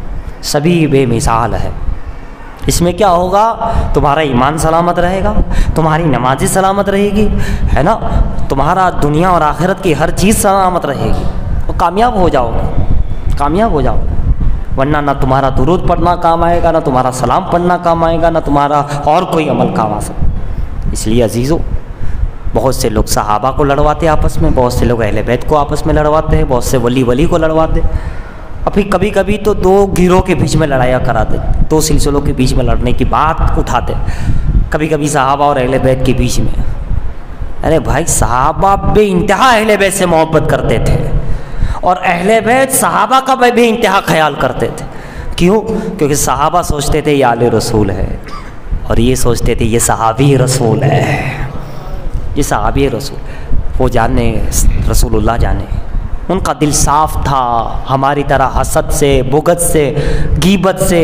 سبھی بے مثال ہے۔ اس میں کیا ہوگا؟ تمہارا ایمان سلامت رہے گا، تمہاری نمازیں سلامت رہے گی، ہے نا، تمہارا دنیا اور آخرت کی ہر چیز سلامت رہے گی، تو کامیاب ہو جاؤ گے، ورنہ نہ تمہارا درود پڑھنا کام آئے گا، نہ تمہارا سلام پڑھنا کام آئے گا، نہ تمہارا اور کوئی عمل کام آ سکتا۔ اس لیے عزیزو، بہت سے لوگ صحابہ کو لڑواتے آپس میں، بہت سے لوگ اہل بیت کو آپس میں لڑواتے ہیں، بہت سے ولی کو لڑواتے، اور پھر کبھی کبھی تو دو گروہ کے بیچ میں لڑائیاں کراتے، دو سلسلوں کے بیچ میں لڑنے کی بات اٹھاتے، کبھی کبھی صحابہ اور اہل بیت کے بیچ میں۔ ارے بھائی صحابہ بے انتہا اہل بیت سے محبت کرتے تھے، اور اہل بیت صحابہ کا بے انتہا خیال کرتے تھے۔ کیوں؟ کیونکہ صحابہ سوچتے تھے یہ آل رسول ہے، اور یہ سوچتے تھے یہ صحابی رسول ہے، یہ صحابی رسول، وہ جانے رسول اللہ جانے۔ ان کا دل صاف تھا، ہماری طرح حسد سے، بغض سے، غیبت سے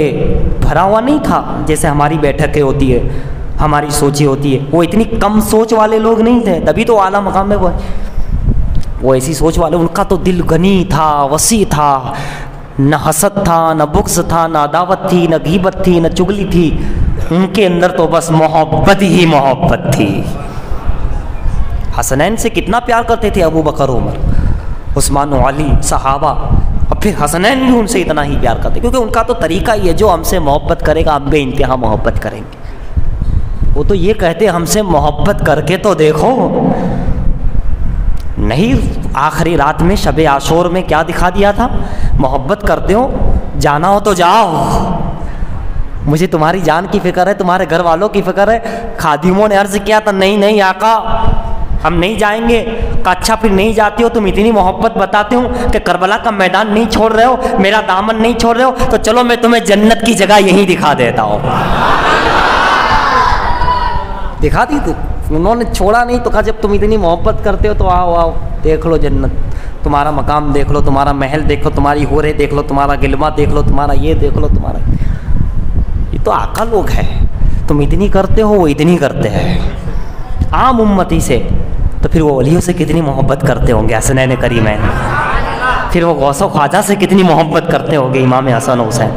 بھرا ہوا نہیں تھا جیسے ہماری بیٹھکیں ہوتی ہے، ہماری سوچی ہوتی ہے۔ وہ اتنی کم سوچ والے لوگ نہیں تھے، تبھی تو اعلیٰ مقام میں وہ ایسی سوچ والے، ان کا تو دل غنی تھا، وسیع تھا، نہ حسد تھا، نہ بغض تھا، نہ عداوت تھی، نہ غیبت تھی، نہ چغلی تھی، ان کے اندر تو بس محبت ہی محبت تھی۔ حسنین سے کتنا پیار کرتے تھے ابو بکر، عمر، عثمان و علی، صحابہ، اور پھر حسنین بھی ان سے اتنا ہی پیار کرتے، کیونکہ ان کا تو طریقہ ہی ہے، جو ہم سے محبت کرے گا ہم بے انتہا محبت کریں گے۔ وہ تو یہ کہتے ہم سے محبت کر کے تو دیکھو، نہیں آخری رات میں شب عاشور میں کیا دکھا دیا تھا؟ محبت کرتے ہو جانا ہو تو جاؤ، مجھے تمہاری جان کی فکر ہے، تمہارے گھر والوں کی فکر ہے۔ خادموں نے عرض کیا تھا نہیں نہیں آقا ہم نہیں جائیں گے۔ کہا اچھا پھر نہیں جاتے ہو، تم اتنی محبت بتاتے ہو کہ کربلا کا میدان نہیں چھوڑ رہے ہو، میرا دامن نہیں چھوڑ رہے ہو، تو چلو میں تمہیں جنت کی جگہ یہی دکھا دیتا ہوں۔ دکھا دی تھی انہوں نے، چھوڑا نہیں، تو کہا جب تم اتنی محبت کرتے ہو تو آؤ آؤ دیکھ لو جنت، تمہارا مقام دیکھ لو، تمہارا محل دیکھ لو، تمہاری حوریں دیکھ لو، تمہارا غلمہ دیکھ لو، تمہارا یہ دیکھ لو، تمہارا یہ تو آقا لوگ ہیں، تم اتنی کرتے ہو وہ اتنی کرتے ہیں عام امتی سے، تو پھر وہ ولیوں سے کتنی محبت کرتے ہوں گے حسنین کریمین، پھر وہ غوث و خواجہ سے کتنی محبت کرتے ہوں گے امام حسن و حسین،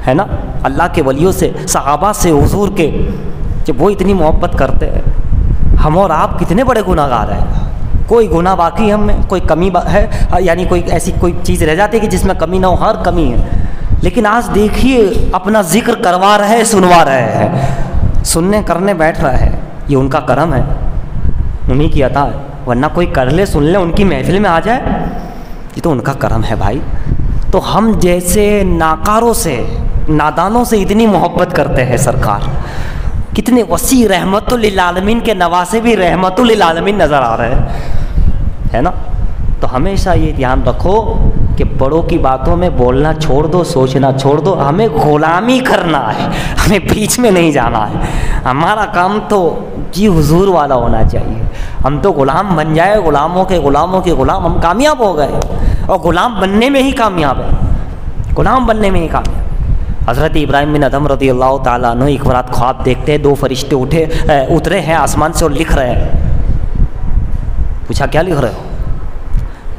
ہے نا؟ اللہ کے ولیوں سے، صحابہ سے، حضور کے، جب وہ اتنی محبت کرتے ہیں، ہم اور آپ کتنے بڑے گناہ گار ہیں؟ کوئی گناہ باقی ہم میں، کوئی کمی ہے؟ یعنی کوئی ایسی کوئی چیز رہ جاتی ہے کہ جس میں کمی نہ ہو؟ ہر کمی ہے، لیکن آج دیکھیے اپنا ذکر کروا رہے، سنوا رہے ہیں، سننے کرنے بیٹھ رہا ہے، یہ ان کا کرم ہے، انہی کی عطا ہے، ورنہ کوئی کر لے سن لے ان کی محفل میں آ جائے، یہ تو ان کا کرم ہے بھائی۔ تو ہم جیسے ناکاروں سے، نادانوں سے اتنی محبت کرتے ہیں سرکار، کتنے وسیع رحمت للعالمین کے نواسے بھی رحمت للعالمین نظر آ رہے ہیں، ہے نا؟ تو ہمیشہ یہ دھیان رکھو کہ بڑوں کی باتوں میں بولنا چھوڑ دو، سوچنا چھوڑ دو، ہمیں غلامی کرنا ہے، ہمیں بیچ میں نہیں جانا ہے، ہمارا کام تو جی حضور والا ہونا چاہیے، ہم تو غلام بن جائے، غلاموں کے غلام، ہم کامیاب ہو گئے، اور غلام بننے میں ہی کامیاب ہے، غلام بننے میں ہی کامیاب۔ حضرت ابراہیم بن ادھم رضی اللہ تعالیٰ عنہ ایک رات خواب دیکھتے ہیں، دو فرشتے اترے ہیں آسمان سے اور لکھ رہے ہیں۔ پوچھا کیا لکھ رہے ہو؟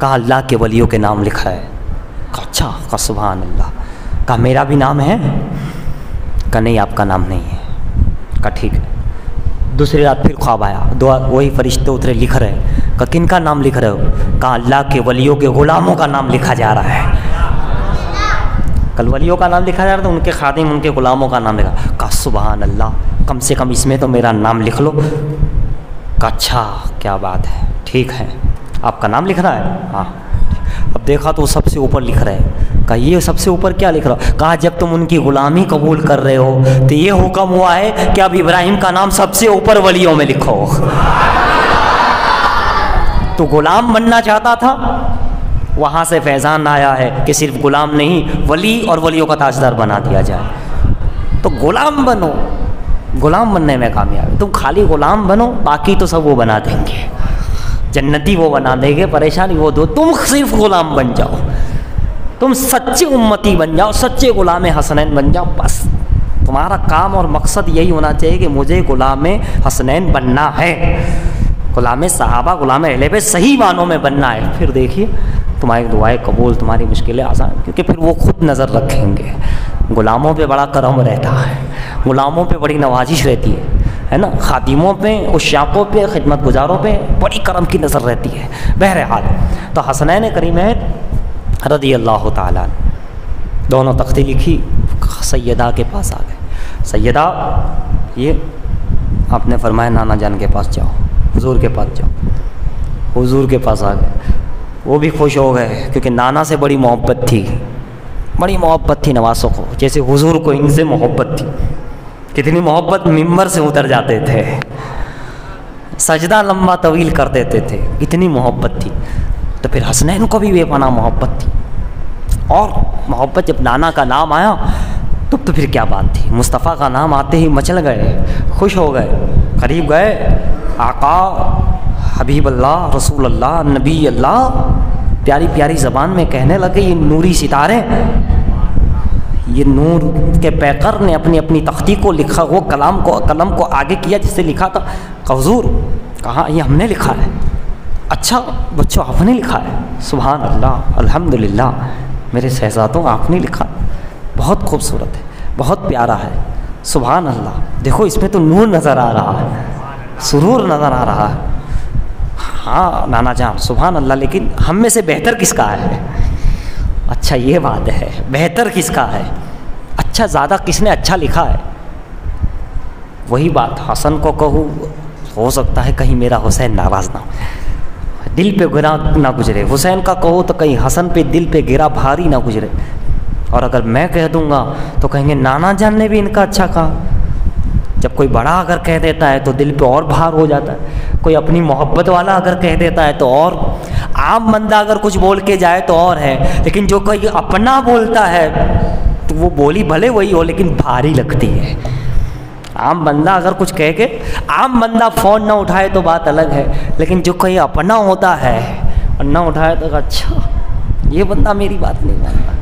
کہا اللہ کے ولیوں کے نام لکھا ہے۔ کہا اچھا، کہا سبحان اللہ۔ کہا میرا بھی نام ہے؟ کہا نہیں آپ کا نام نہیں ہے۔ کہا ٹھیک ہے۔ دوسری رات پھر خواب آیا، وہی فرشتے اترے لکھ رہے ہیں۔ کہا کن کا نام لکھ رہے ہو؟ کہا اللہ کے ولیوں کے غلاموں کا نام لکھا جا رہا ہے۔ کل ولیوں کا نام لکھا جا رہا تھا، ان کے خادم، ان کے غلاموں کا نام لکھا۔ کہا سبحان اللہ، کم سے کم اس میں تو میرا نام لکھ لو۔ کہا اچھا کیا بات ہے، ٹھیک ہے آپ کا نام لکھ رہا ہے؟ ہاں۔ اب دیکھا تو وہ سب سے اوپر لکھ رہے ہیں۔ کہا یہ سب سے اوپر کیا لکھ رہا ہو؟ کہا جب تم ان کی غلامی قبول کر رہے ہو تو یہ حکم ہوا ہے کہ اب ابراہیم کا نام سب سے اوپر ولیوں میں لکھو۔ تو غلام بننا چاہتا تھا، وہاں سے فیضان آیا ہے کہ صرف غلام نہیں، ولی اور ولیوں کا تاجدار بنا دیا جائے۔ تو غلام بنو، غلام بننے میں کامیاب۔ تم خالی غلام بنو، باقی تو سب وہ بنا دیں گے، جنتی وہ بنا دیں گے، پریشانی وہ دو، تم صرف غلام بن جاؤ، تم سچے امتی بن جاؤ، سچے غلام حسنین بن جاؤ، بس تمہارا کام اور مقصد یہی ہونا چاہیے کہ مجھے غلام حسنین بننا ہے، غلام صحابہ، غلام اہل بیت صحیح معنوں میں بننا ہے۔ پھر دیکھیے تمہاری دعائیں قبول، تمہاری مشکلیں آسان، کیونکہ پھر وہ خود نظر رکھیں گے۔ غلاموں پہ بڑا کرم رہتا ہے، غلاموں پہ بڑی نوازش رہتی ہے نا، خادموں پہ، عشاقوں پہ، خدمت گزاروں پہ بڑی کرم کی نظر رہتی ہے۔ بہرحال تو حسنین کریمین رضی اللہ تعالیٰ دونوں تختی لکھی، سیدہ کے پاس آ گئے۔ سیدہ یہ آپ نے فرمایا نانا جان کے پاس جاؤ، حضور کے پاس جاؤ۔ حضور کے پاس آ گئے، وہ بھی خوش ہو گئے کیونکہ نانا سے بڑی محبت تھی، بڑی محبت تھی نوازوں کو، جیسے حضور کو ان سے محبت تھی. کتنی محبت، ممبر سے اتر جاتے تھے، سجدہ لمبا طویل کر دیتے تھے، اتنی محبت تھی. تو پھر حسنین کو بھی بے پناہ محبت تھی. اور محبت جب نانا کا نام آیا تو پھر کیا بات تھی. مصطفیٰ کا نام آتے ہی مچل گئے، خوش ہو گئے، قریب گئے. آقا، حبیب اللہ، رسول اللہ، نبی اللہ، پیاری پیاری زبان میں کہنے لگے. یہ نوری ستارے، یہ نور کے پیکر نے اپنی اپنی تختی کو لکھا، وہ قلم کو آگے کیا جس سے لکھا تھا. حضور کہا یہ ہم نے لکھا ہے. اچھا بچوں، آپ نے لکھا ہے؟ سبحان اللہ، الحمدللہ، میرے شہزادوں آپ نے لکھا. بہت خوبصورت ہے، بہت پیارا ہے. سبحان اللہ، دیکھو اس میں تو نور نظر آ رہا ہے، سرور نظر آ رہا ہے. ہاں نانا جان، سبحان اللہ، لیکن ہم میں سے بہتر کس کا ہے؟ اچھا یہ بات ہے، بہتر کس کا ہے؟ اچھا زیادہ کس نے اچھا لکھا ہے؟ وہی بات حسن کو کہوں، ہو سکتا ہے کہیں میرا حسین ناراض نہ ہو، دل پہ گرا نہ گزرے. حسین کا کہو تو کہیں حسن پہ دل پہ گرا بھاری نہ گزرے. اور اگر میں کہہ دوں گا تو کہیں گے نانا جان نے بھی ان کا اچھا کہا. جب کوئی بڑا اگر کہہ دیتا ہے تو دل پہ اور بھار ہو جاتا ہے. کوئی اپنی محبت والا اگر کہہ دیتا ہے تو اور، عام بندہ اگر کچھ بول کے جائے تو اور ہے، لیکن جو کوئی اپنا بولتا ہے تو وہ بولی بھلے وہی ہو لیکن بھاری لگتی ہے. عام بندہ اگر کچھ کہہ کے، عام بندہ فون نہ اٹھائے تو بات الگ ہے، لیکن جو کوئی اپنا ہوتا ہے اور نہ اٹھائے تو اچھا یہ بندہ میری بات نہیں مانتا.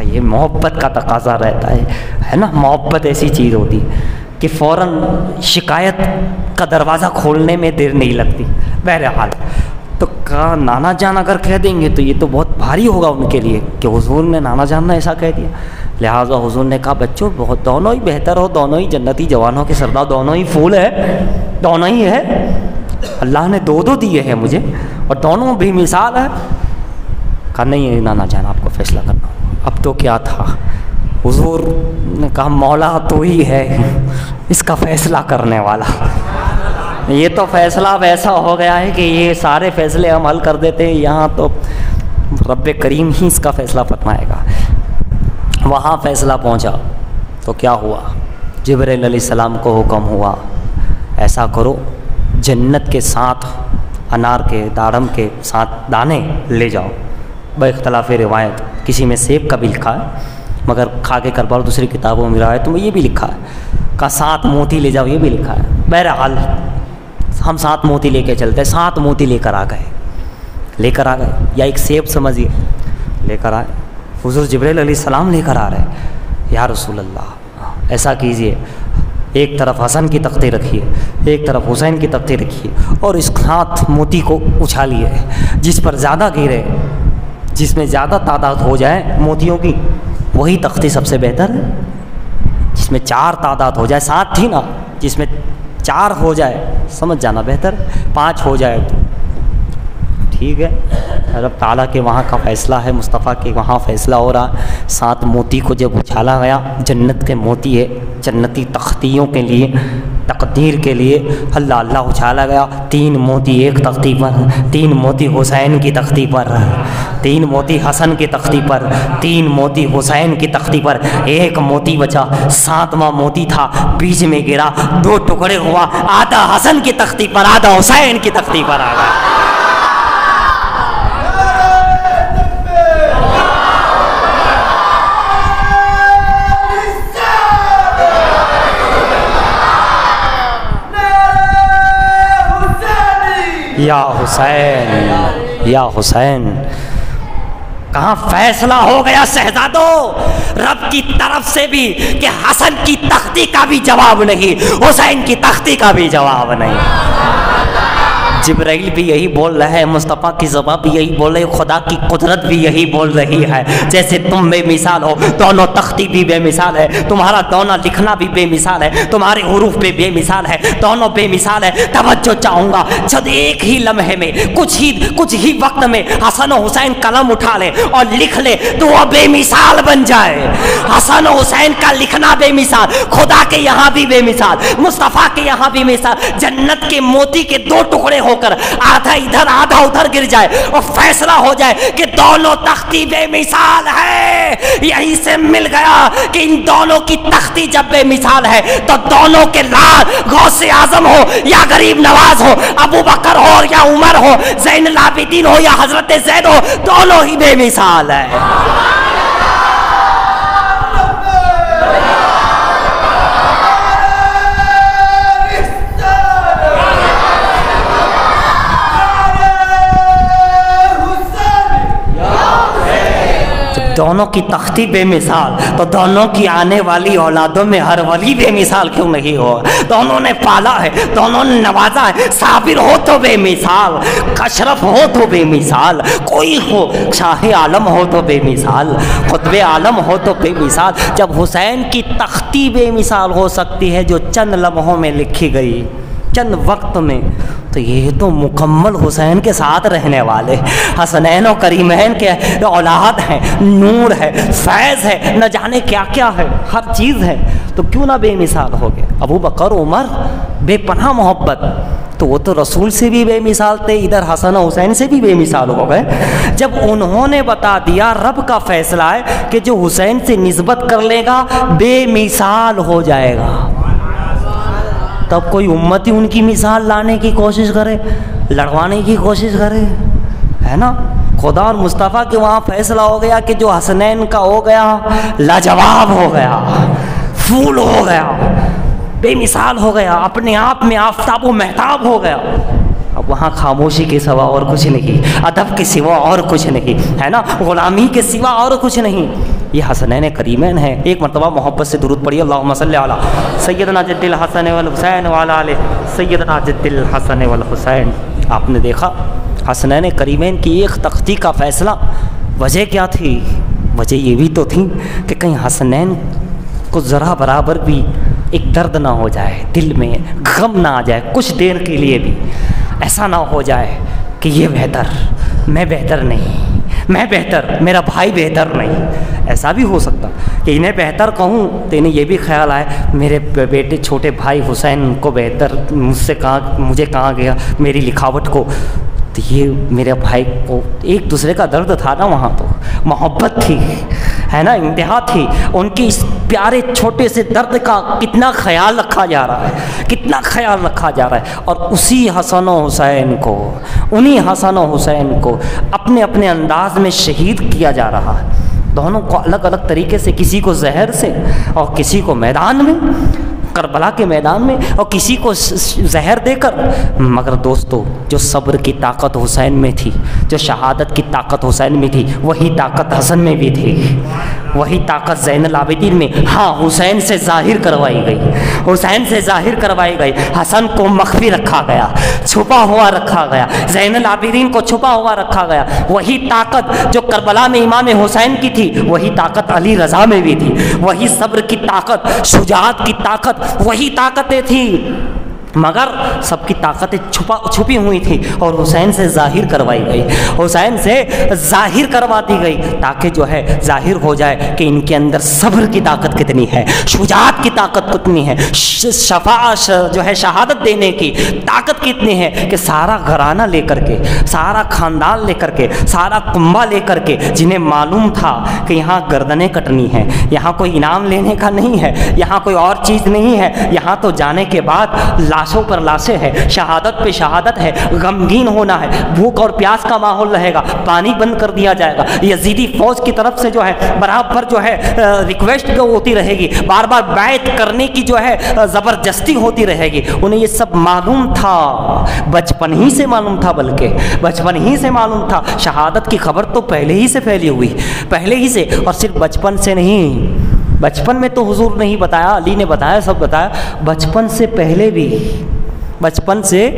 یہ محبت کا تقاضا رہتا ہے نا. محبت ایسی چیز ہوتی کہ فوراً شکایت کا دروازہ کھولنے میں دیر نہیں لگتی. بہرحال تو کہا نانا جان اگر کہہ دیں گے تو یہ تو بہت بھاری ہوگا ان کے لیے کہ حضور نے، نانا جان نے ایسا کہہ دیا. لہٰذا حضور نے کہا بچوں بہت، دونوں ہی بہتر ہو، دونوں ہی جنتی جوانوں کے سردار، دونوں ہی پھول ہے، دونوں ہی ہے. اللہ نے دو دیے ہیں مجھے اور دونوں بھی مثال ہے. کہا نہیں نانا جان، آپ کو فیصلہ کرنا. اب تو کیا تھا، حضور نے کہا مولا تو ہی ہے اس کا فیصلہ کرنے والا. یہ تو فیصلہ ویسا ہو گیا ہے کہ یہ سارے فیصلے ہم حل کر دیتے ہیں، یہاں تو رب کریم ہی اس کا فیصلہ فرمائے گا. وہاں فیصلہ پہنچا تو کیا ہوا، جبرائیل علیہ السلام کو حکم ہوا ایسا کرو، جنت کے 7 انار کے، داڑم کے 7 دانے لے جاؤ. باختلاف روایت کسی میں سیب کا بھی لکھا ہے، مگر کھا کے کربلا دوسری کتابوں میں روایت میں یہ بھی لکھا ہے. کہا 7 موتی لے جاؤ، یہ بھی لکھا ہے. بہرحال ہم 7 موتی لے کے چلتے، 7 موتی لے کر آ گئے، یا ایک سیب سمجھیے لے کر آئے. حضور جبرائیل علیہ السلام لے کر آ رہے. یا رسول اللہ ایسا کیجئے، ایک طرف حسن کی تختی رکھیے، ایک طرف حسین کی تختی رکھیے، اور اس 7 موتی کو اچھالیے، جس پر زیادہ گرے، جس میں زیادہ تعداد ہو جائے موتیوں کی، وہی تختی سب سے بہتر ہے. جس میں 4 تعداد ہو جائے، 7 تھی نا، جس میں 4 ہو جائے سمجھ جانا بہتر، 5 ہو جائے تو ٹھیک ہے. رب تعالیٰ کے وہاں کا فیصلہ ہے، مصطفیٰ کے وہاں فیصلہ ہو رہا. 7 موتی کو جب اچھالا گیا، جنت کے موتی ہے، جنتی تختیوں کے لیے، تقدیر کے لیے اللہ اللہ اچھالا گیا. 3 موتی ایک تختی پر، 3 موتی حسین کی تختی پر، 3 موتی حسن کی تختی پر، 3 موتی حسین کی تختی پر، 1 موتی بچا. 7واں موتی تھا، بیچ میں گرا، 2 ٹکڑے ہوا، آدھا حسن کی تختی پر، آدھا حسین کی تختی پر آ گیا. یا حسین، یا حسین. کہاں فیصلہ ہو گیا شہزادوں رب کی طرف سے بھی کہ حسن کی تختی کا بھی جواب نہیں، حسین کی تختی کا بھی جواب نہیں. جبرائیل بھی یہی بول رہا ہے، مصطفیٰ کی زبان بھی یہی بول رہی ہے، خدا کی قدرت بھی یہی بول رہی ہے. جیسے تم بے مثال ہو، دونوں تختی بھی بے مثال ہے، تمہارا دونوں لکھنا بھی بے مثال ہے، تمہارے حروف پہ بے مثال ہے، دونوں بے مثال ہے. توجہ چاہوں گا جب ایک ہی لمحے میں، کچھ ہی وقت میں حسن و حسین قلم اٹھا لے اور لکھ لے تو وہ بے مثال بن جائے. حسن و حسین کا لکھنا بے مثال، خدا کے یہاں بھی بے مثال، مصطفیٰ کے یہاں بھی مثال. جنت کے موتی کے 2 ٹکڑے ہو کر آدھا ادھر آدھا ادھر گر جائے اور فیصلہ ہو جائے کہ دونوں تختی بے مثال ہے. یہیں سے مل گیا کہ ان دونوں کی تختی جب بے مثال ہے تو دونوں کے لال غوث اعظم ہو یا غریب نواز ہو, ابو بکر ہو یا عمر ہو, زین العابدین ہو یا حضرت زید ہو, دونوں ہی بے مثال ہے. دونوں کی تختی بے مثال تو دونوں کی آنے والی اولادوں میں ہر ولی بے مثال کیوں نہیں ہو؟ دونوں نے پالا ہے, دونوں نے نوازا ہے. صابر ہو تو بے مثال, اشرف ہو تو بے مثال, کوئی ہو شاہ عالم ہو تو بے مثال, قطب عالم ہو تو بے مثال. جب حسین کی تختی بے مثال ہو سکتی ہے جو چند لمحوں میں لکھی گئی, چند وقت میں, تو یہ تو مکمل حسین کے ساتھ رہنے والے حسنین و کریمین کے اولاد ہیں, نور ہے, فیض ہے, نہ جانے کیا کیا ہے, ہر چیز ہے, تو کیوں نہ بے مثال ہو گئے. ابو بکر عمر بے پناہ محبت, تو وہ تو رسول سے بھی بے مثال تھے, ادھر حسن و حسین سے بھی بے مثال ہو گئے. جب انہوں نے بتا دیا رب کا فیصلہ ہے کہ جو حسین سے نسبت کر لے گا بے مثال ہو جائے گا, تب کوئی امتی ان کی مثال لانے کی کوشش کرے, لڑوانے کی کوشش کرے, ہے نا. خدا اور مصطفیٰ کے وہاں فیصلہ ہو گیا کہ جو حسنین کا ہو گیا لاجواب ہو گیا, پھول ہو گیا, بے مثال ہو گیا, اپنے آپ میں آفتاب و مہتاب ہو گیا. اب وہاں خاموشی کے سوا اور کچھ نہیں, ادب کے سوا اور کچھ نہیں, ہے نا, غلامی کے سوا اور کچھ نہیں. یہ حسنین کریمین ہیں. ایک مرتبہ محبت سے درود پڑھیے, اللہم صلی علی سیدنا جد الحسن والحسین وعلی آل سیدنا جد الحسن والحسین. آپ نے دیکھا حسنین کریمین کی ایک تختی کا فیصلہ, وجہ کیا تھی؟ وجہ یہ بھی تو تھی کہ کہیں حسنین کو ذرا برابر بھی ایک درد نہ ہو جائے, دل میں غم نہ آ جائے کچھ دیر کے لیے بھی, ایسا نہ ہو جائے کہ یہ بہتر, میں بہتر نہیں, میں بہتر, میرا بھائی بہتر نہیں. ایسا بھی ہو سکتا کہ انہیں بہتر کہوں تو انہیں یہ بھی خیال آئے میرے بیٹے چھوٹے بھائی حسین کو بہتر مجھے کہاں گیا میری لکھاوٹ کو. تو یہ میرے بھائی کو ایک دوسرے کا درد تھا نا, وہاں تو محبت تھی, ہے نا, انتہا تھی. ان کی اس پیارے چھوٹے سے درد کا کتنا خیال رکھا جا رہا ہے, کتنا خیال رکھا جا رہا ہے. اور اسی حسن و حسین کو, انہی حسن و حسین کو اپنے اپنے انداز میں شہید کیا جا رہا ہے. دونوں کو الگ الگ طریقے سے, کسی کو زہر سے اور کسی کو میدان میں, کربلا کے میدان میں, اور کسی کو زہر دے کر. مگر دوستو جو صبر کی طاقت حسین میں تھی, جو شہادت کی طاقت حسین میں تھی, وہی طاقت حسن میں بھی تھی, وہی طاقت زین العابدین میں. ہاں حسین سے ظاہر کروائی گئی, حسین سے ظاہر کروائی گئی. حسن کو مخفی رکھا گیا, چھپا ہوا رکھا گیا, زین العابدین کو چھپا ہوا رکھا گیا. وہی طاقت جو کربلا میں امام حسین کی تھی, وہی طاقت علی رضا میں بھی تھی. وہی صبر کی طاقت, شجاعت کی طاقت, وہی طاقتیں تھیں, مگر سب کی طاقتیں چھپی ہوئی تھی اور حسین سے ظاہر کروائی گئی, حسین سے ظاہر کروا دی گئی تاکہ جو ہے ظاہر ہو جائے کہ ان کے اندر صبر کی طاقت کتنی ہے, شجاعت کی طاقت کتنی ہے, جو ہے شہادت دینے کی طاقت کتنی ہے. کہ سارا گھرانہ لے کر کے, سارا خاندان لے کر کے, سارا کنبہ لے کر کے, جنہیں معلوم تھا کہ یہاں گردنیں کٹنی ہیں, یہاں کوئی انعام لینے کا نہیں ہے, یہاں کوئی اور چیز نہیں ہے, یہاں تو جانے کے بعد لاشوں پر لاشیں ہے, شہادت پہ شہادت ہے, غمگین ہونا ہے, بھوک اور پیاس کا ماحول رہے گا, پانی بند کر دیا جائے گا. یزیدی فوج کی طرف سے جو ہے برابر جو ہے ریکویسٹ ہوتی رہے گی, بار بار بیعت کرنے کی جو ہے زبردستی ہوتی رہے گی. انہیں یہ سب معلوم تھا, بچپن ہی سے معلوم تھا, بلکہ بچپن ہی سے معلوم تھا. شہادت کی خبر تو پہلے ہی سے پھیلی ہوئی, پہلے ہی سے, اور صرف بچپن سے نہیں, بچپن میں تو حضور نہیں بتایا, علی نے بتایا, سب بتایا, بچپن سے پہلے بھی, بچپن سے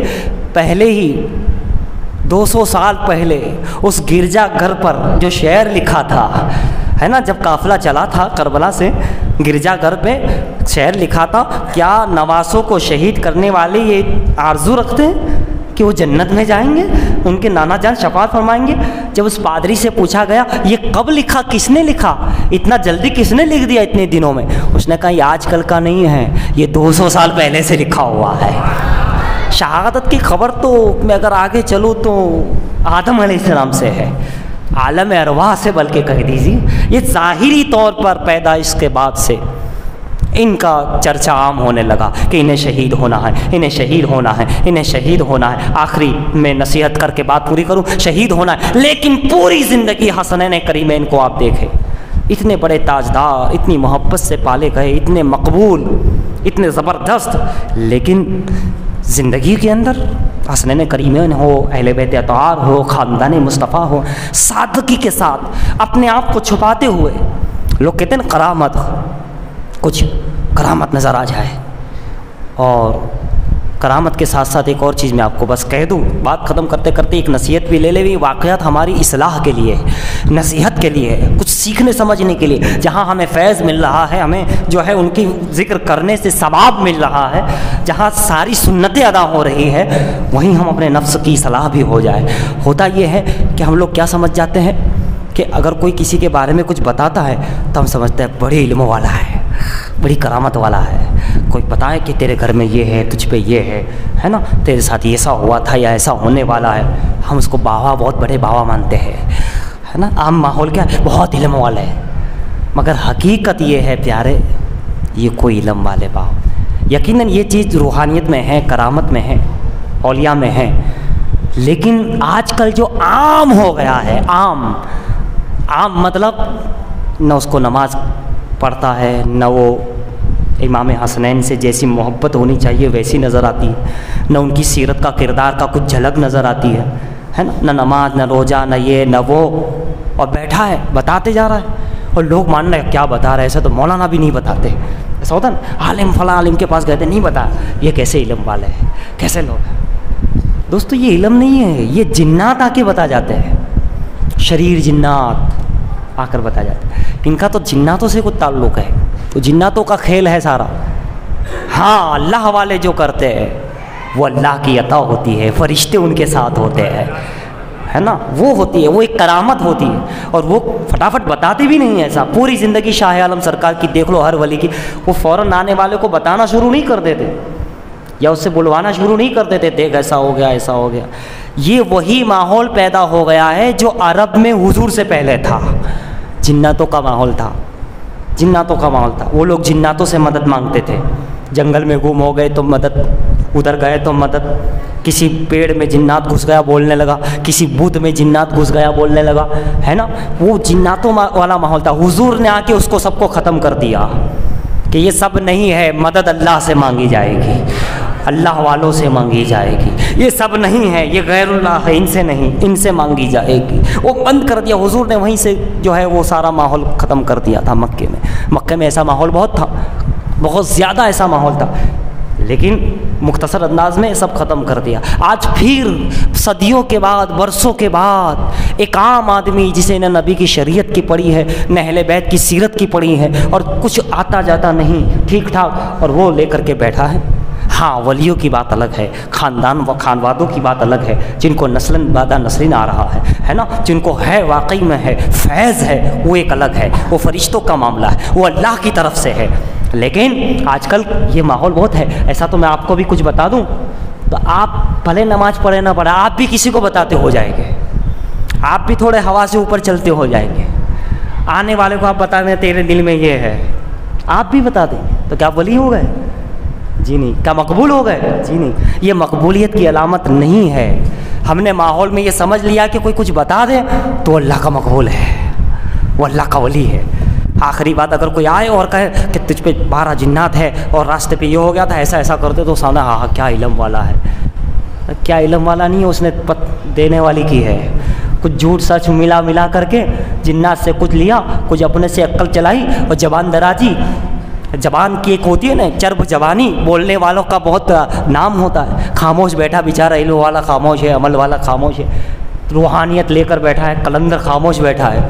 پہلے ہی 200 سال پہلے اس گرجا گھر پر جو شعر لکھا تھا, ہے نا, جب قافلہ چلا تھا کربلا سے, گرجا گھر پہ شعر لکھا تھا, کیا نواسوں کو شہید کرنے والے یہ آرزو رکھتے ہیں کہ وہ جنت میں جائیں گے, ان کے نانا جان شفاعت فرمائیں گے. جب اس پادری سے پوچھا گیا یہ کب لکھا, کس نے لکھا, اتنا جلدی کس نے لکھ دیا اتنے دنوں میں, اس نے کہا یہ آج کل کا نہیں ہے, یہ 200 سال پہلے سے لکھا ہوا ہے. شہادت کی خبر تو میں اگر آگے چلوں تو آدم علیہ السلام سے ہے، عالم ارواح سے بلکہ کہہ دیجیے، یہ ظاہری طور پر پیدائش کے بعد سے ان کا چرچہ عام ہونے لگا کہ انہیں شہید ہونا ہے، انہیں شہید ہونا ہے، انہیں شہید ہونا ہے۔ آخری میں نصیحت کر کے بات پوری کروں، شہید ہونا ہے، لیکن پوری زندگی حسنین کریمین کو آپ دیکھیں، اتنے بڑے تاجدار، اتنی محبت سے پالے گئے، اتنے مقبول، اتنے زبردست، لیکن زندگی کے اندر حسنین کریمین ہو، اہل بیت اطہار ہو، خاندان مصطفیٰ ہو، سادگی کے ساتھ اپنے آپ کو چھپاتے ہوئے، لوگ کہتے ہیں کرامت، کچھ کرامت نظر آ جائے۔ اور کرامت کے ساتھ ساتھ ایک اور چیز میں آپ کو بس کہہ دوں، بات ختم کرتے کرتے ایک نصیحت بھی لے لے بھی، واقعات ہماری اصلاح کے لیے، نصیحت کے لیے، کچھ سیکھنے سمجھنے کے لیے، جہاں ہمیں فیض مل رہا ہے، ہمیں جو ہے ان کی ذکر کرنے سے ثواب مل رہا ہے، جہاں ساری سنتیں ادا ہو رہی ہے، وہیں ہم اپنے نفس کی اصلاح بھی ہو جائے۔ ہوتا یہ ہے کہ ہم لوگ کیا سمجھ جاتے ہیں کہ اگر کوئی کسی کے بارے میں کچھ بتاتا ہے تو ہم سمجھتے ہیں بڑی علم والا ہے، بڑی کرامت والا ہے، کوئی بتائے کہ تیرے گھر میں یہ ہے، تجھ پہ یہ ہے نا، تیرے ساتھ ایسا ہوا تھا یا ایسا ہونے والا ہے، ہم اس کو باوا، بہت بڑے باوا مانتے ہیں، ہے نا، عام ماحول کیا ہے، بہت علم والا ہے، مگر حقیقت یہ ہے پیارے، یہ کوئی علم والے باوا، یقیناً یہ چیز روحانیت میں ہے، کرامت میں ہے، اولیاء میں ہے، لیکن آج کل جو عام ہو گیا ہے، عام مطلب نہ اس کو نماز پڑھتا ہے، نہ وہ امام حسنین سے جیسی محبت ہونی چاہیے ویسی نظر آتی ہے، نہ ان کی سیرت کا کردار کا کچھ جھلک نظر آتی ہے نا، نہ نماز، نہ روزہ، نہ یہ نہ وہ، اور بیٹھا ہے بتاتے جا رہا ہے، اور لوگ مان رہے کیا بتا رہے ہیں، ایسا تو مولانا بھی نہیں بتاتے، ایسا ہوتا نا، عالم فلاں عالم کے پاس گئے تھے، نہیں بتا، یہ کیسے علم والے ہیں، کیسے لوگ ہیں؟ دوستو یہ علم نہیں ہے، یہ جنات آ کے بتا جاتے ہیں، شریر جنات آ کر بتا جاتے ہیں، ان کا تو جناتوں سے کوئی تعلق ہے، تو جناتوں کا کھیل ہے سارا۔ ہاں اللہ والے جو کرتے ہیں وہ اللہ کی عطا ہوتی ہے، فرشتے ان کے ساتھ ہوتے ہیں، ہے نا، وہ ہوتی ہے، وہ ایک کرامت ہوتی ہے، اور وہ فٹافٹ بتاتے بھی نہیں ہیں ایسا۔ پوری زندگی شاہ عالم سرکار کی دیکھ لو، ہر ولی کی، وہ فوراً آنے والے کو بتانا شروع نہیں کر دیتے، یا اس سے بلوانا شروع نہیں کر دیتے، دیکھ ایسا ہو گیا، ایسا ہو گیا۔ یہ وہی ماحول پیدا ہو گیا ہے جو عرب میں حضور سے پہلے تھا، جناتوں کا ماحول تھا، جناتوں کا ماحول تھا، وہ لوگ جناتوں سے مدد مانگتے تھے، جنگل میں گم ہو گئے تو مدد، ادھر گئے تو مدد، کسی پیڑ میں جنات گھس گیا بولنے لگا، کسی بت میں جنات گھس گیا بولنے لگا، ہے نا، وہ جناتوں والا ماحول تھا۔ حضور نے آ کے اس کو سب کو ختم کر دیا کہ یہ سب نہیں ہے، مدد اللہ سے مانگی جائے گی، اللہ والوں سے مانگی جائے گی، یہ سب نہیں ہے، یہ غیر اللہ ہے، ان سے نہیں، ان سے مانگی جائے گی، وہ بند کر دیا حضور نے، وہیں سے جو ہے وہ سارا ماحول ختم کر دیا تھا۔ مکے میں ایسا ماحول بہت تھا، بہت زیادہ ایسا ماحول تھا، لیکن مختصر انداز میں سب ختم کر دیا۔ آج پھر صدیوں کے بعد، برسوں کے بعد، ایک عام آدمی جسے نہ نبی کی شریعت کی پڑھی ہے، نہ اہل بیت کی سیرت کی پڑھی ہے، اور کچھ آتا جاتا نہیں، ٹھیک ٹھاک، اور وہ لے کر کے بیٹھا ہے۔ ہاں ولیوں کی بات الگ ہے، خاندان و خانوادوں کی بات الگ ہے، جن کو نسلاً بعد نسلیں آ رہا ہے نا، جن کو ہے واقعی میں ہے فیض ہے، وہ ایک الگ ہے، وہ فرشتوں کا معاملہ ہے، وہ اللہ کی طرف سے ہے۔ لیکن آج کل یہ ماحول بہت ہے ایسا، تو میں آپ کو بھی کچھ بتا دوں تو آپ بھلے نماز پڑھے نہ پڑھے، آپ بھی کسی کو بتاتے ہو جائیں گے، آپ بھی تھوڑے ہوا سے اوپر چلتے ہو جائیں گے، آنے والے کو آپ بتا دیں تیرے دل میں یہ ہے، آپ بھی بتا دیں، تو کیا آپ ولی ہو گئے؟ جی نہیں۔ کیا مقبول ہو گئے؟ جی نہیں۔ یہ مقبولیت کی علامت نہیں ہے۔ ہم نے ماحول میں یہ سمجھ لیا کہ کوئی کچھ بتا دے تو اللہ کا مقبول ہے، وہ اللہ کا ولی ہے۔ آخری بات اگر کوئی آئے اور کہے کہ تجھ پہ 12 جنات ہے اور راستے پہ یہ ہو گیا تھا، ایسا ایسا کرتے، تو سامنے ہاں کیا علم والا ہے، کیا علم والا نہیں ہے، اس نے دینے والی کی ہے، کچھ جھوٹ سچ ملا کر کے جنات سے کچھ لیا، کچھ اپنے سے عقل چلائی، اور زبان درازی، زبان کی ایک ہوتی ہے نا چرب زبانی، بولنے والوں کا بہت نام ہوتا ہے، خاموش بیٹھا بیچارہ، علم والا خاموش ہے، عمل والا خاموش ہے، روحانیت لے کر بیٹھا ہے، قلندر خاموش بیٹھا ہے،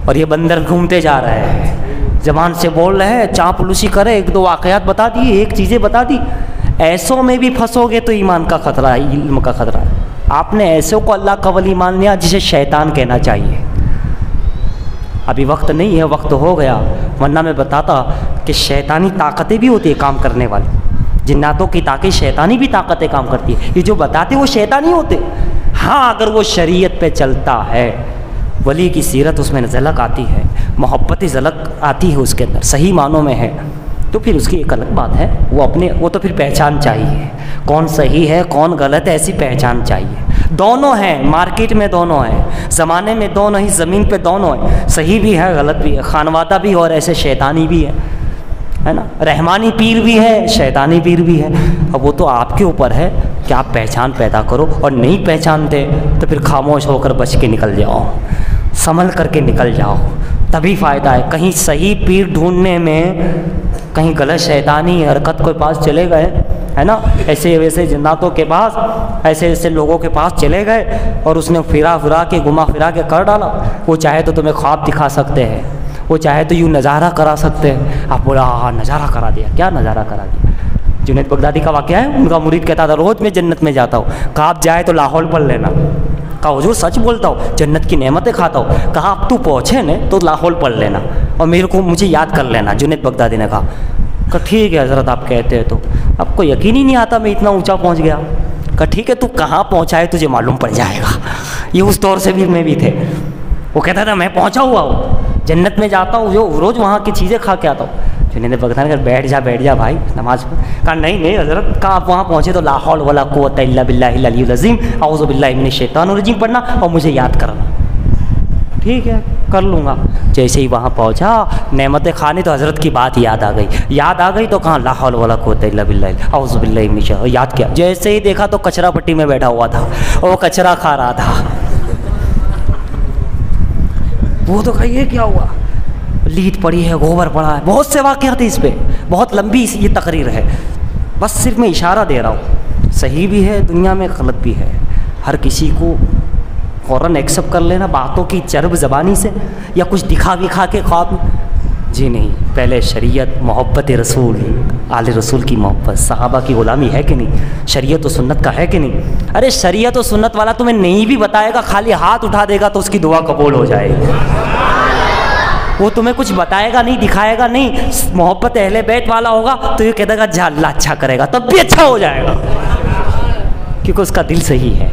اور یہ بندر گھومتے جا رہے ہیں، زبان سے بول رہے ہیں، چاپ لوسی کرے، ایک دو واقعات بتا دی، ایک چیزیں بتا دی، ایسوں میں بھی پھنسو گے تو ایمان کا خطرہ ہے، علم کا خطرہ ہے۔ آپ نے ایسوں کو اللہ کا ولی مان لیا جسے شیطان کہنا چاہیے۔ ابھی وقت نہیں ہے، وقت ہو گیا، ورنہ میں بتاتا کہ شیطانی طاقتیں بھی ہوتی ہیں کام کرنے والی، جناتوں کی طاقت شیطانی بھی طاقتیں کام کرتی ہے. یہ جو بتاتے وہ شیطانی ہوتے. ہاں اگر وہ شریعت پہ چلتا ہے، ولی کی سیرت اس میں جھلک آتی ہے، محبت جھلک آتی ہے اس کے اندر، صحیح معنوں میں ہے، تو پھر اس کی ایک الگ بات ہے. وہ تو پھر پہچان چاہیے، کون صحیح ہے کون غلط ہے، ایسی پہچان چاہیے. دونوں ہیں مارکیٹ میں، دونوں ہیں زمانے میں، دونوں ہی زمین پہ دونوں ہیں، صحیح بھی ہے غلط بھی ہے، خانوادہ بھی اور ایسے شیطانی بھی ہے نا. رحمانی پیر بھی ہے، شیطانی پیر بھی ہے. اب وہ تو آپ کے اوپر ہے کہ آپ پہچان پیدا کرو، اور نہیں پہچانتے تو پھر خاموش ہو کر بچ کے نکل جاؤ، سنبھل کر کے نکل جاؤ، تبھی فائدہ ہے. کہیں صحیح پیر ڈھونڈنے میں کہیں غلط شیطانی حرکت کے پاس چلے گئے ہے نا، ایسے ویسے جناتوں کے پاس، ایسے ایسے لوگوں کے پاس چلے گئے اور اس نے پھرا کے گھما پھرا کے کر ڈالا. وہ چاہے تو تمہیں خواب دکھا سکتے ہیں، وہ چاہے تو یوں نظارہ کرا سکتے ہیں. آپ بولا ہاں نظارہ کرا دیا، کیا نظارہ کرا دیا؟ جنید بغدادی کا واقعہ ہے، ان کا مرید کہتا تھا روز میں جنت میں جاتا ہوں. کہا آپ جائے تو لاہور پڑھ لینا. کہا حضور سچ بولتا ہوں، جنت کی نعمتیں کھاتا ہوں. کہا اب تو پہنچے نا تو لاہور پڑھ لینا اور مجھے یاد کر لینا. جنید بغدادی نے کہا ٹھیک ہے حضرت آپ کہتے ہیں تو. آپ کو یقین ہی نہیں آتا میں اتنا اونچا پہنچ گیا. کہا ٹھیک ہے تو کہاں پہنچا ہے تجھے معلوم پڑ جائے گا. یہ اس دور سے بھی میں بھی تھے. وہ کہتا تھا میں پہنچا ہوا ہوں، جنت میں جاتا ہوں، جو روز وہاں کی چیزیں کھا کے آتا ہوں. جنید بغدادی نے کہا بیٹھ جا بھائی نماز پڑھ. کہا نہیں حضرت. کہا آپ وہاں پہنچے تو لا حول ولا قوت الا باللہ العلی العظیم اعوذ باللہ من الشیطان الرجیم پڑھنا اور مجھے یاد کرنا. ٹھیک ہے کر لوں گا. جیسے ہی وہاں پہنچا نعمتیں کھانے تو حضرت کی بات یاد آ گئی تو کہاں لا حول ولا قوت الا باللہ اعوذ باللہ من الشیطان یاد کیا. جیسے ہی دیکھا تو کچرا پٹی میں بیٹھا ہوا تھا اور وہ کچرا کھا رہا تھا. وہ تو کہا یہ کیا ہوا؟ لیٹ پڑی ہے، گوبر پڑا ہے. بہت سے واقعات ہیں اس پہ، بہت لمبی یہ تقریر ہے، بس صرف میں اشارہ دے رہا ہوں. صحیح بھی ہے دنیا میں، غلط بھی ہے. ہر کسی کو فوراً ایکسیپٹ کر لینا باتوں کی چرب زبانی سے یا کچھ دکھا وکھا کے خواب میں، جی نہیں. پہلے شریعت، محبت رسول، آل رسول کی محبت، صحابہ کی غلامی ہے کہ نہیں؟ شریعت و سنت کا ہے کہ نہیں؟ ارے شریعت و سنت والا تمہیں نہیں بھی بتائے گا، خالی ہاتھ اٹھا دے گا تو اس کی دعا قبول ہو جائے گی. وہ تمہیں کچھ بتائے گا نہیں، دکھائے گا نہیں. محبت اہل بیت والا ہوگا تو یہ کہہ دے گا جا اللہ اچھا کرے گا، تب بھی اچھا ہو جائے گا کیونکہ اس کا دل صحیح ہے.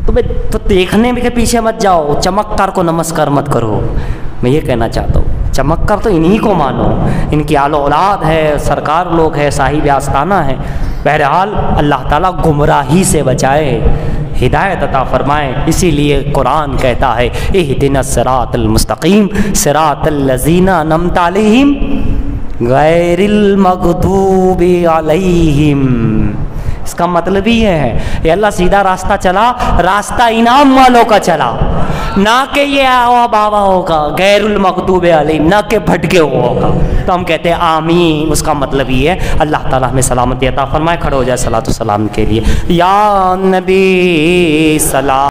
تمہیں تو دیکھنے کے پیچھے مت جاؤ، چمکدار کو نمسکار مت کرو. میں یہ کہنا چاہتا ہوں چمکدار تو انہی کو مانو، ان کی آل و اولاد ہے، سرکار لوگ ہے، صاحب آستانہ ہے. بہرحال اللہ تعالیٰ گمراہی سے بچائے، ہدایت عطا فرمائے. اسی لیے قرآن کہتا ہے اہدنا الصراط المستقیم صراط الذین انعمت علیہم غیر المغضوب علیہم. اس کا مطلب یہ ہے کہ اللہ سیدھا راستہ چلا، راستہ انعام والوں کا چلا، نہ کہ یہ آوا باوا ہوگا غیر المغضوب علیہم، نہ کہ بھٹکے ہوا ہوگا. تو ہم کہتے ہیں آمین. اس کا مطلب یہ ہے اللہ تعالیٰ ہمیں سلامتی عطا فرمائے. کھڑے ہو جائے صلاۃ و سلام کے لیے. یا نبی سلام.